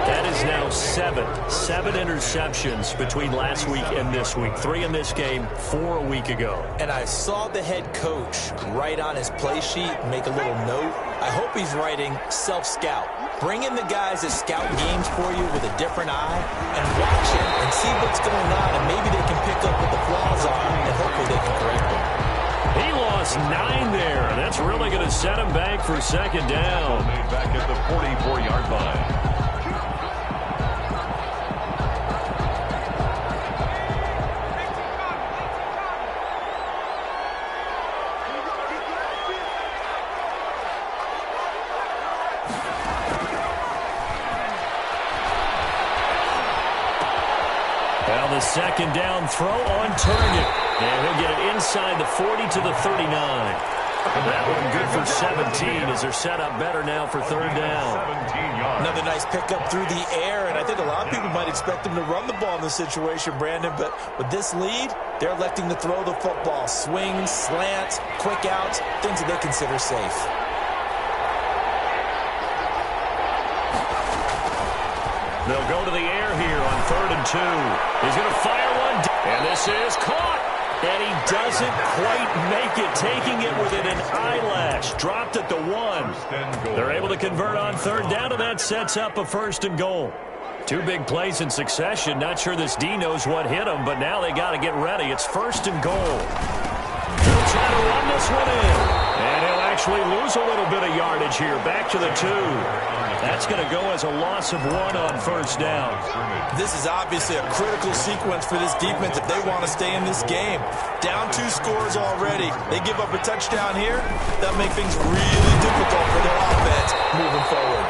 That is now seven interceptions between last week and this week. 3 in this game, 4 a week ago. And I saw the head coach write on his play sheet, make a little note. I hope he's writing self-scout. Bring in the guys that scout games for you with a different eye and watch it and see what's going on, and maybe they can pick up what the flaws are, and hopefully they can correct them. He lost 9 there. That's really going to set him back for second down. Made back at the 44-yard line. Well, the second down throw on target. And he'll get it inside the 40 to the 39. That one good for 17 as they're set up better now for third down. 17 yards. Another nice pickup through the air, and I think a lot of people might expect him to run the ball in this situation, Brandon, but with this lead, they're electing to throw the football. Swings, slants, quick outs, things that they consider safe. They'll go to the air here on 3rd and 2. He's going to fire one, and this is caught. And he doesn't quite make it, taking it within an eyelash. Dropped at the 1. They're able to convert on 3rd down, and that sets up a 1st and goal. 2 big plays in succession. Not sure this D knows what hit him, but now they got to get ready. It's 1st and goal. He'll try to run this one in. And he'll actually lose a little bit of yardage here. Back to the 2. That's going to go as a loss of 1 on 1st down. This is obviously a critical sequence for this defense if they want to stay in this game. Down 2 scores already. They give up a touchdown here. That'll make things really difficult for their offense moving forward.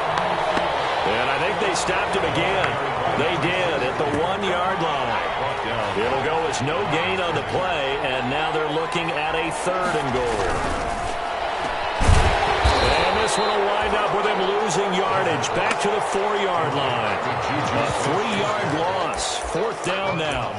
And I think they stopped him again. They did at the 1-yard line. It'll go as no gain on the play, and now they're looking at a 3rd and goal. This one will wind up with him losing yardage back to the 4-yard line. A 3-yard loss. 4th down now.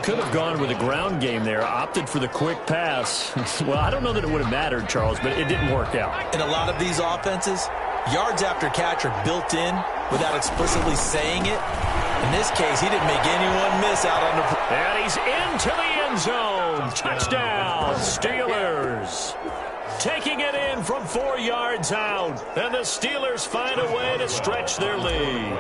Could have gone with a ground game there. Opted for the quick pass. Well, I don't know that it would have mattered, Charles, but it didn't work out. In a lot of these offenses, yards after catch are built in without explicitly saying it. In this case, he didn't make anyone miss out on the... And he's into the end zone. Touchdown, Steelers. Taking it in from 4 yards out. And the Steelers find a way to stretch their lead.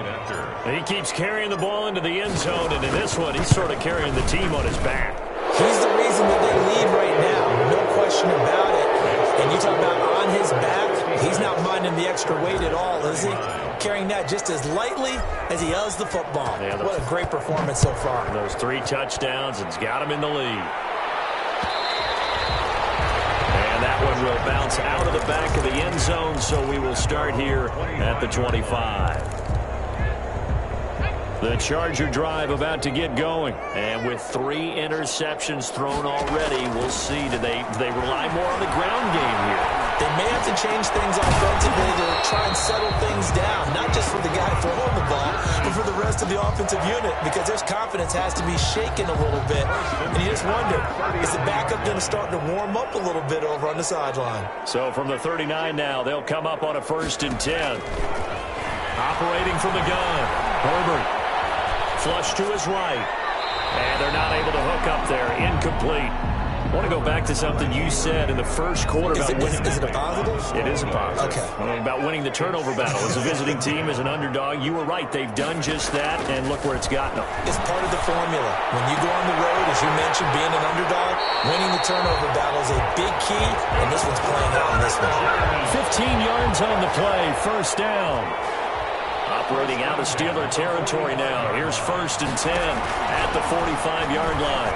He keeps carrying the ball into the end zone, and in this one, he's sort of carrying the team on his back. He's the reason that they lead right now. No question about it. And you talk about on his back, he's not minding the extra weight at all, is he? Carrying that just as lightly as he does the football. Yeah, what a great performance so far. Those 3 touchdowns, it's got him in the lead. And that one will bounce out of the back of the end zone, so we will start here at the 25. The Charger drive about to get going. And with 3 interceptions thrown already, we'll see. Do they rely more on the ground game here? They may have to change things offensively to try and settle things down, not just for the guy throwing the ball, but for the rest of the offensive unit, because their confidence has to be shaken a little bit. And you just wonder, is the backup going to start to warm up a little bit over on the sideline? So from the 39 now, they'll come up on a 1st and 10. Operating from the gun, Herbert. Flush to his right. And they're not able to hook up there. Incomplete. I want to go back to something you said in the first quarter about winning. Is it a positive? It is a positive. Okay. About winning the turnover battle. As a visiting team, as an underdog, you were right. They've done just that, and look where it's gotten them. It's part of the formula. When you go on the road, as you mentioned, being an underdog, winning the turnover battle is a big key, and this one's playing out in this one. 15 yards on the play, first down. Operating out of Steeler territory now. Here's 1st and 10 at the 45-yard line.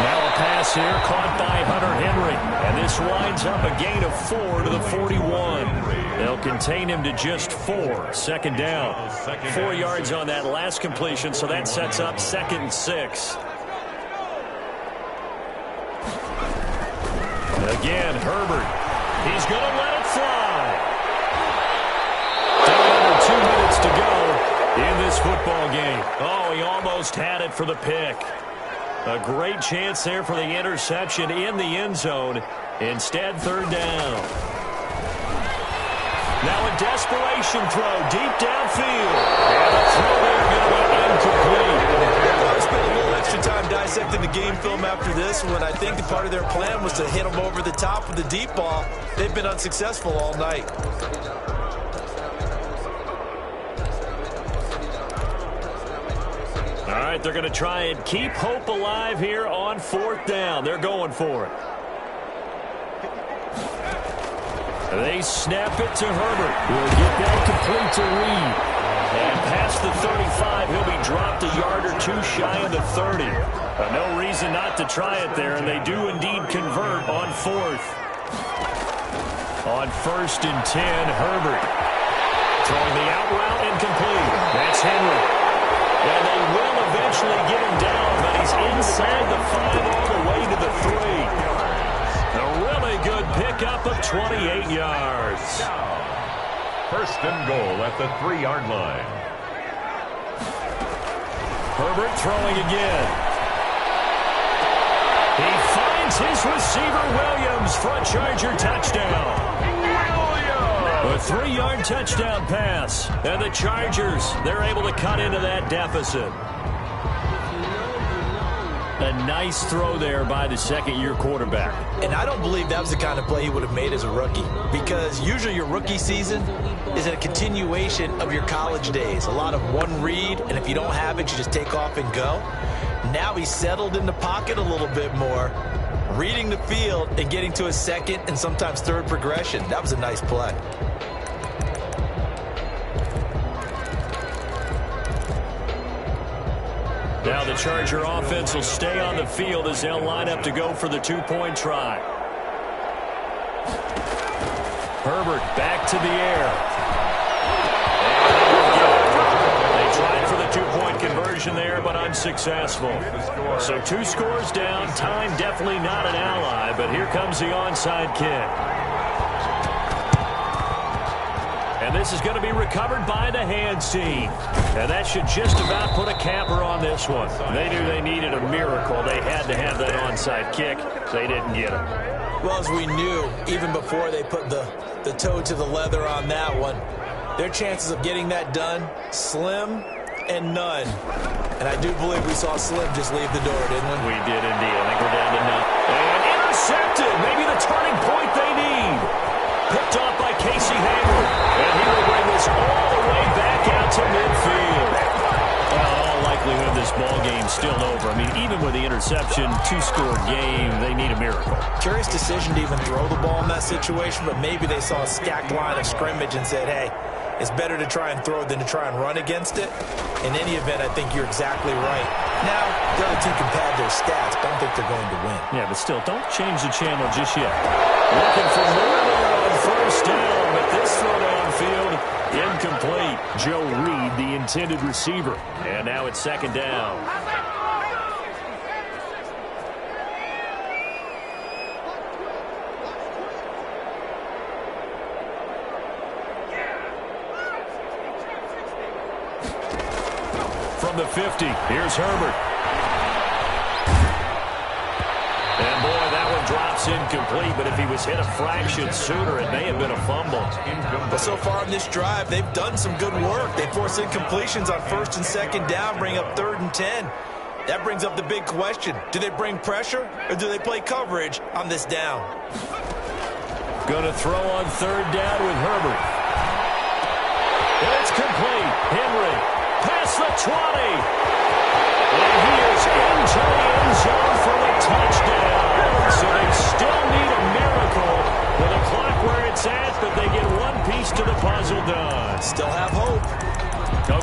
Now a pass here caught by Hunter Henry. And this winds up a gain of 4 to the 41. They'll contain him to just 4. 2nd down. 4 yards on that last completion, so that sets up 2nd and 6. Again, Herbert. He's going to let it fly. Down under 2 minutes to go in this football game. Oh, he almost had it for the pick. A great chance there for the interception in the end zone. Instead, 3rd down. Now a desperation throw deep downfield. And the throw there going to be incomplete. I'll spend a little extra time dissecting the game film after this one. I think part of their plan was to hit them over the top with the deep ball. They've been unsuccessful all night. All right, they're going to try and keep hope alive here on 4th down. They're going for it. They snap it to Herbert. He'll get that complete to Reed. And past the 35, he'll be dropped a yard or 2 shy of the 30. No reason not to try it there, and they do indeed convert on 4th. On 1st and 10, Herbert. Throwing the out route incomplete. That's Henry. And they will eventually get him down, but he's inside the 5 all the way to the 3. A really good pickup of 28 yards. 1st and goal at the 3-yard line. Herbert throwing again. He finds his receiver, Williams, for a Charger touchdown. A 3-yard touchdown pass. And the Chargers, they're able to cut into that deficit. A nice throw there by the 2nd-year quarterback. And I don't believe that was the kind of play he would have made as a rookie. Because usually your rookie season is a continuation of your college days. A lot of one read, and if you don't have it, you just take off and go. Now he's settled in the pocket a little bit more, reading the field and getting to a 2nd and sometimes 3rd progression. That was a nice play. Now the Charger offense will stay on the field as they'll line up to go for the 2-point try. Herbert back to the air. They tried for the 2-point conversion there, but unsuccessful. So 2 scores down. Time definitely not an ally, but here comes the onside kick. And this is going to be recovered by the hands team. And that should just about put a capper on this one. They knew they needed a miracle. They had to have that onside kick. They didn't get it. Well, as we knew, even before they put the toe to the leather on that one, their chances of getting that done, slim and none. And I do believe we saw Slim just leave the door, didn't we? We did indeed. I think we're down to none. And intercepted. Maybe the turning point they need. Picked off by Casey Hayward. And he will bring this all the way back out to midfield. Well, in all likelihood, this ball game's still over. I mean, even with the interception, 2-score game, they need a miracle. Curious decision to even throw the ball in that situation, but maybe they saw a stacked line of scrimmage and said, hey, it's better to try and throw than to try and run against it. In any event, I think you're exactly right. Now, the other team can pad their stats, but I don't think they're going to win. Yeah, but still, don't change the channel just yet. Looking for more there on 1st down, but this throw downfield, incomplete. Joe Reed, the intended receiver. And now it's 2nd down. From the 50, here's Herbert. And boy, that one drops incomplete, but if he was hit a fraction sooner, it may have been a fumble. But so far in this drive, they've done some good work. They force incompletions on 1st and 2nd down, bring up 3rd and 10. That brings up the big question. Do they bring pressure or do they play coverage on this down? Going to throw on third down with Herbert. And it's complete. Henry past the 20. And he is into the end zone for the touchdown. So they still need a miracle with a clock where it's at, but they get one piece to the puzzle done. Still have hope.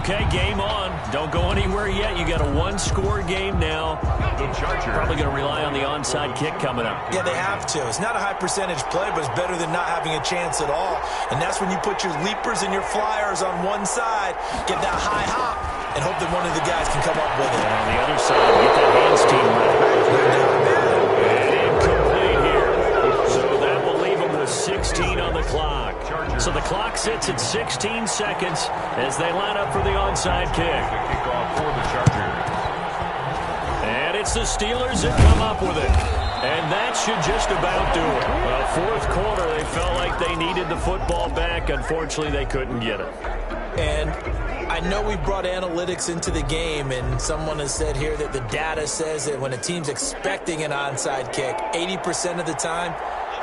Okay, game on. Don't go anywhere yet. You got a one-score game now. The Chargers. Probably going to rely on the onside kick coming up. Yeah, they have to. It's not a high-percentage play, but it's better than not having a chance at all. And that's when you put your leapers and your flyers on one side, get that high hop, and hope that one of the guys can come up with it. And on the other side, get that hands team ready. And incomplete here. So that will leave them with 16 on the clock. So the clock sits at 16 seconds as they line up for the onside kick. The kickoff for the Chargers. And it's the Steelers that come up with it. And that should just about do it. Well, fourth quarter, they felt like they needed the football back. Unfortunately, they couldn't get it. And I know we brought analytics into the game, and someone has said here that the data says that when a team's expecting an onside kick, 80% of the time,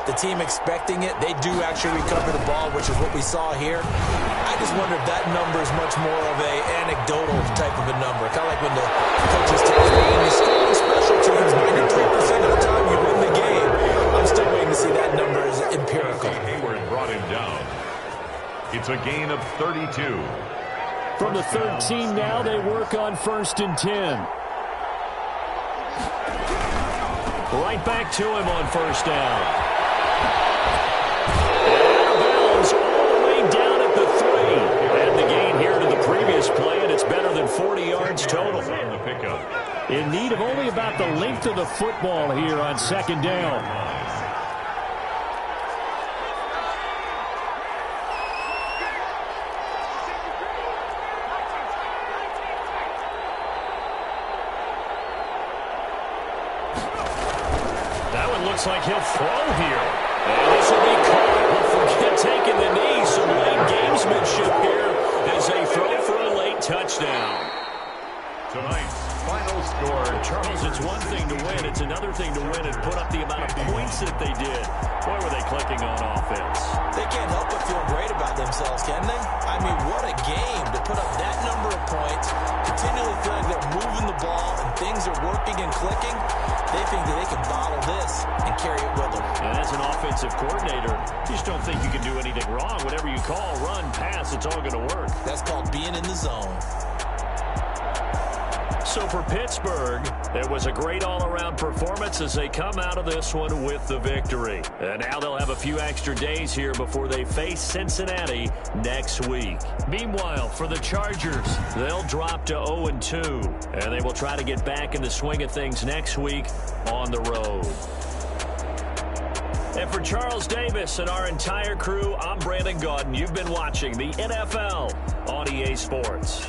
the team expecting it, they do actually recover the ball, which is what we saw here. I just wonder if that number is much more of a anecdotal type of a number. Kind of like when the coaches tell me, when you score on special teams, 93% of the time you win the game. I'm still waiting to see that number as empirical. Hayward brought him down. It's a gain of 32. From the 13 now, they work on 1st and 10. Right back to him on 1st down. All the way down at the 3. And the gain here to the previous play, and it's better than 40 yards total. On the pickup. In need of only about the length of the football here on 2nd down. That one looks like he'll throw here. And this will be caught. But forget taking the knee. Some late gamesmanship here as they throw for a late touchdown. Tonight's final score. Charles, it's one thing to win. It's another thing to win and put up the amount of points that they did. Boy, were they clicking on offense. They can't help but feel great about themselves, can they? I mean, what a game to put up that number of points, continually feel like they're moving the ball and things are working and clicking. They think that they can bottle this and carry it with them. And as an offensive coordinator, you just don't think you can do anything wrong. Whatever you call, run, pass, it's all going to work. That's called being in the zone. So for Pittsburgh, it was a great all-around performance as they come out of this one with the victory. And now they'll have a few extra days here before they face Cincinnati next week. Meanwhile, for the Chargers, they'll drop to 0-2, and they will try to get back in the swing of things next week on the road. And for Charles Davis and our entire crew, I'm Brandon Gaudin. You've been watching the NFL on EA Sports.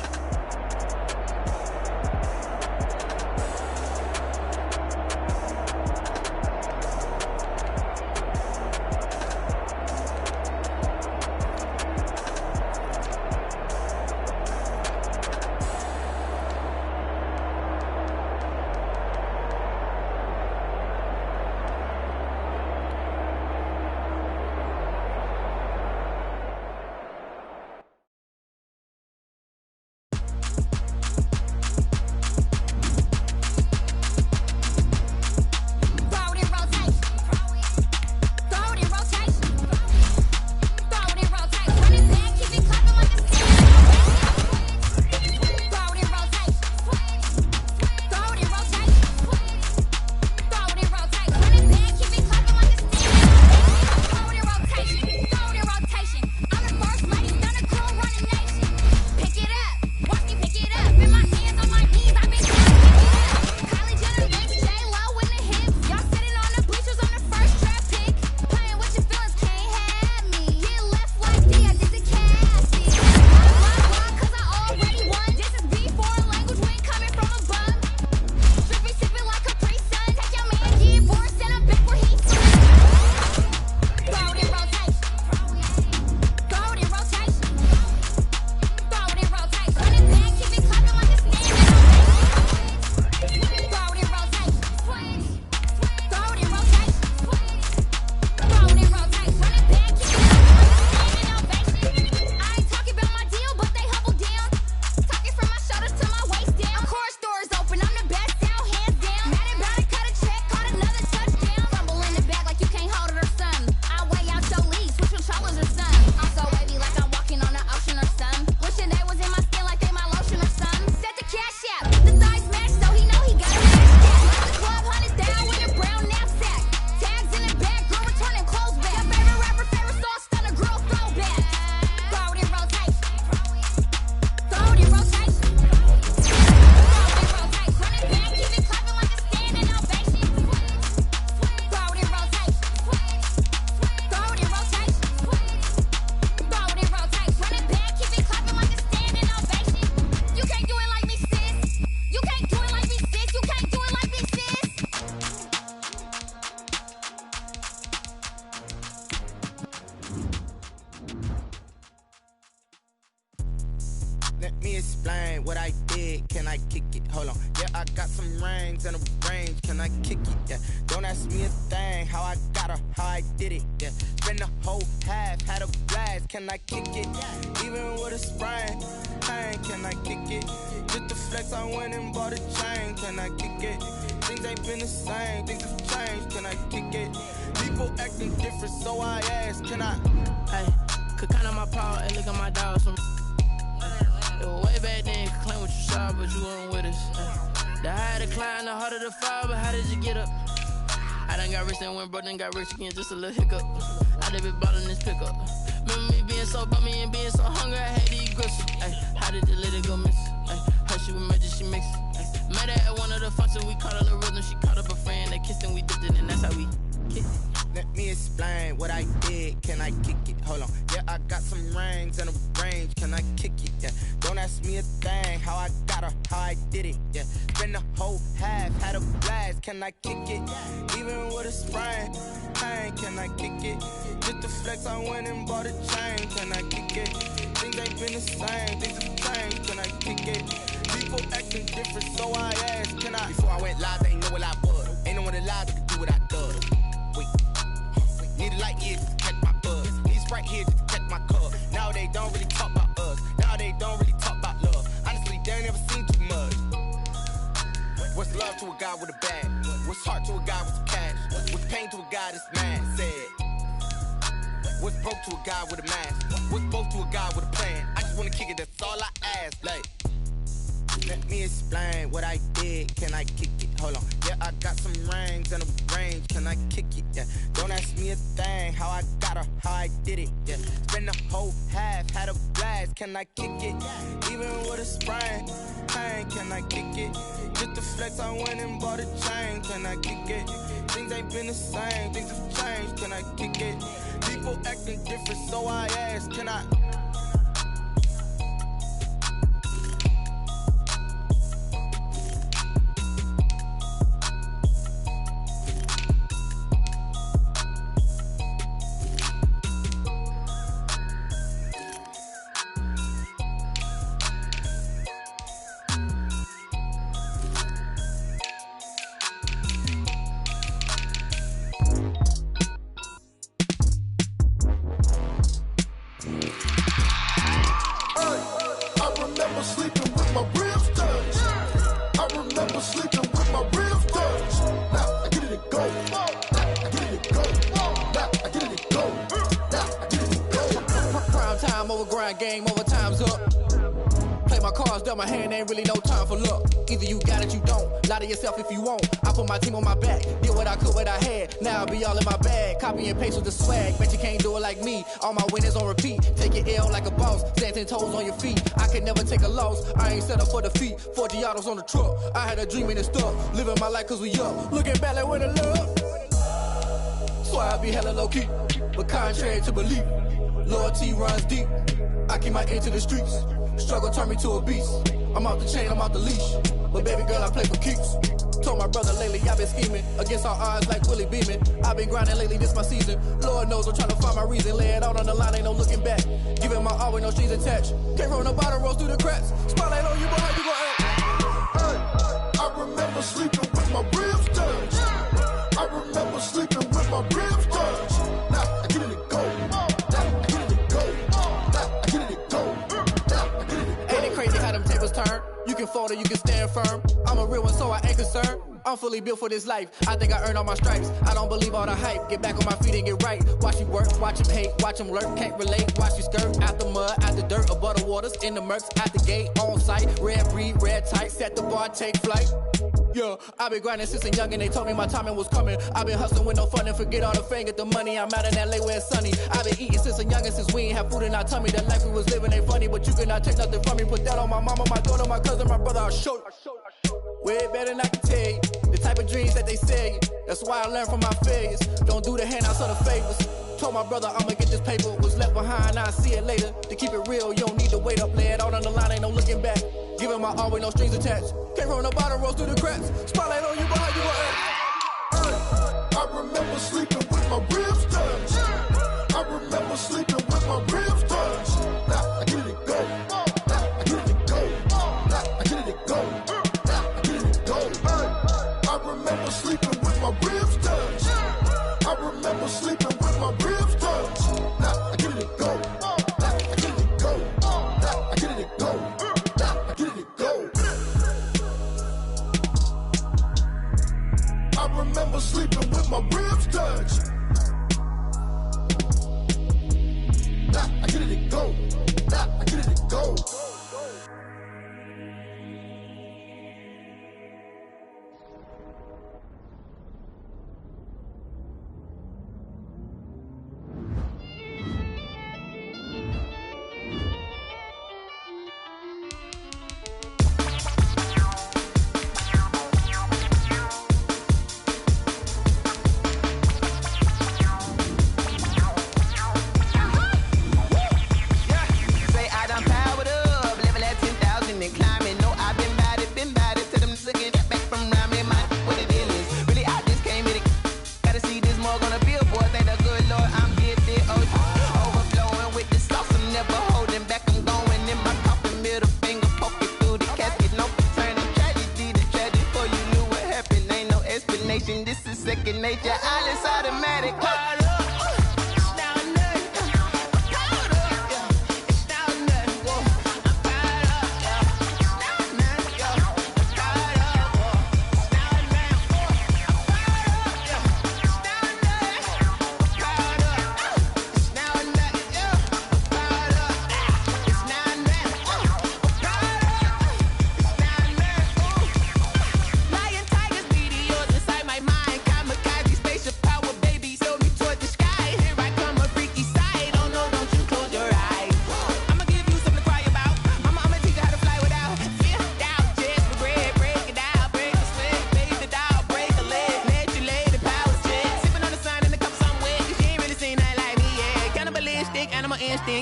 explain what I did? Can I kick it? Hold on. Yeah, I got some rings and a range. Can I kick it? Yeah. Don't ask me a thing. How I got her, how I did it. Yeah. Spend the whole half, had a blast. Can I kick it? Even with a sprain. Pain, can I kick it? Just the flex, I went and bought a chain. Can I kick it? Things ain't been the same. Things have changed. Can I kick it? People acting different, so I ask. Can I? Hey, could count on my power and look at my dogs from. It was way back then, could claim what you saw, but you weren't with us. The higher the climb, the harder the fall, but how did you get up? I done got rich and went broke, then got rich again, just a little hiccup. I done been bottling this pickup. Remember me being so bummy and being so hungry, I had to eat grits. Ay, how did the little go miss? Ay, her she was magic, she mixed. Met her at one of the functions, we caught a little rhythm, she caught up a friend, they kissed and we dipped it, and that's how we kicked. Let me explain what I did. Can I kick it? Hold on. Yeah, I got some rings and a range. Can I kick it? Yeah. Don't ask me a thing. How I got her, how I did it. Yeah. Spend the whole half, had a blast. Can I kick it? Even with a sprain. Pain, can I kick it? Just the flex, I went and bought a chain. Can I kick it? Things ain't been the same. Things have changed. Can I kick it? People acting different, so I asked. Can I? Before I went live, they ain't know what I was. Ain't no one alive that could do what I done. Need a light here just to catch my buzz. Need Sprite here just to catch my cup. Now they don't really talk about us. Now they don't really talk about love. Honestly, they ain't never seen too much. What's love to a guy with a bag? What's heart to a guy with some cash? What's pain to a guy that's mad? Said. What's broke to a guy with a mask? What's both to a guy with a plan? I just wanna kick it, that's all I ask. Like, let me explain what I did. Can I kick it? Hold on. Yeah, I got some rings and a range. Can I kick it? Yeah. Don't ask me a thing. How I got her, how I did it. Yeah. Spend the whole half, had a blast. Can I kick it? Even with a sprain. Pain, can I kick it? Just the flex, I went and bought a chain. Can I kick it? Things ain't been the same. Things have changed. Can I kick it? People acting different, so I ask. Can I? Game over, time's up. Play my cards, dealt my hand, ain't really no time for luck. Either you got it, you don't. Lie to yourself if you won't. I put my team on my back, did what I could, what I had. Now I'll be all in my bag, copy and paste with the swag. Bet you can't do it like me. All my winners on repeat. Take your L like a boss, stand 10 toes on your feet. I can never take a loss, I ain't set up for defeat. 40 autos on the truck, I had a dream and it stuck. Living my life cause we up, looking back like where the love. So I be hella low key, but contrary to belief, loyalty runs deep. I keep my ear to the streets. Struggle turned me to a beast. I'm off the chain, I'm off the leash. But baby girl, I play for keeps. Told my brother lately, I've been scheming against all odds like Willie Beeman. I've been grinding lately, this my season. Lord knows I'm trying to find my reason. Lay it out on the line, ain't no looking back. Giving my all with no strings attached. Came from the bottom, rose through the cracks. Spotlight on you, but how you gon' act? Hey, I remember sleeping with my ribs touched. I remember sleeping with my ribs touched. Now I get it and go. Crazy how them tables turn. You can fold or you can stand firm. I'm a real one, so I ain't concerned. I'm fully built for this life. I think I earned all my stripes. I don't believe all the hype. Get back on my feet and get right. Watch you work, watch him hate, watch him lurk. Can't relate, watch you skirt. Out the mud, out the dirt, above the waters, in the murks, out the gate, on site. Red breed, red tight, set the bar, take flight. Yeah, I been grinding since a young and they told me my timing was coming. I been hustling with no fun and forget all the fame, get the money. I'm out in LA where it's sunny. I been eating since a young and since we ain't have food in our tummy. The life we was living ain't funny, but you cannot take nothing from me. Put that on my mama, my daughter, my cousin, my brother, I'll show you. Way better than I can tell you. The type of dreams that they sell you. That's why I learned from my failures. Don't do the handouts or the favors. Told my brother I'ma get this paper. Was left behind, I'll see it later. To keep it real, you don't need to wait up. Lay it out on the line, ain't no looking back. Giving my all with no strings attached. Came from the bottom, rose through the cracks. Spotlight on you, but how you gon' act? I remember sleeping with my ribs touched. I remember sleeping with my ribs touched. Now I get it and go. Now I get it and go. station. This is second nature. All is automatic. Caught up.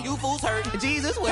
You fools hurt. Jesus will.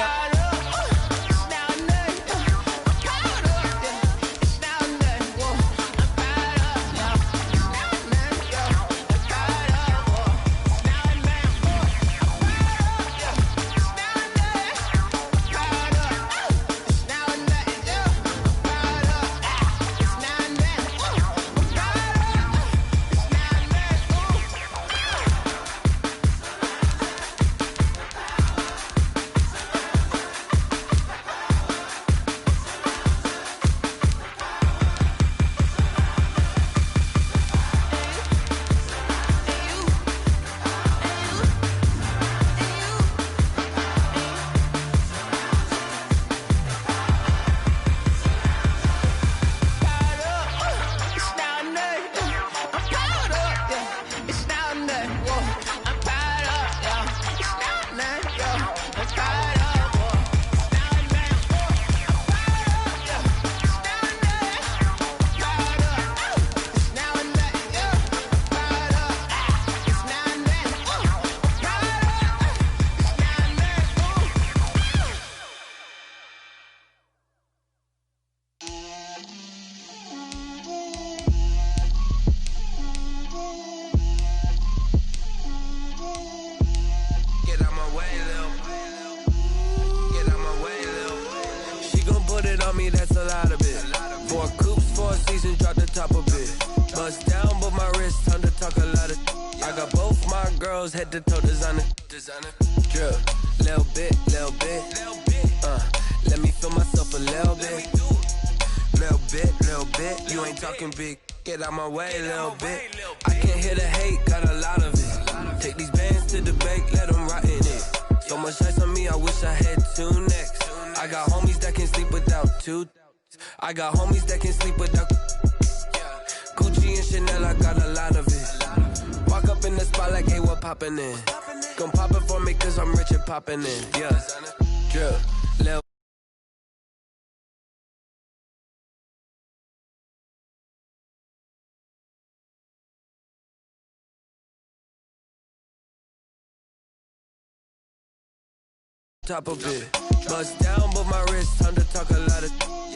Head to toe designer, drip, little bit, let me feel myself a little bit, you ain't talking big, get out my way, little bit, I can't hear the hate, got a lot of it, take these bands to the bank, let them rot in it, so much ice on me, I wish I had two necks, I got homies that can sleep without two, I got homies that can sleep without, Gucci and Chanel, I got a lot of it. Walk up in the spot like, hey, what poppin' in? Gon' pop it for me cause I'm rich and poppin' in. Yeah, drip, lil' top of it. Bust down, but my wrist, time to talk a lot of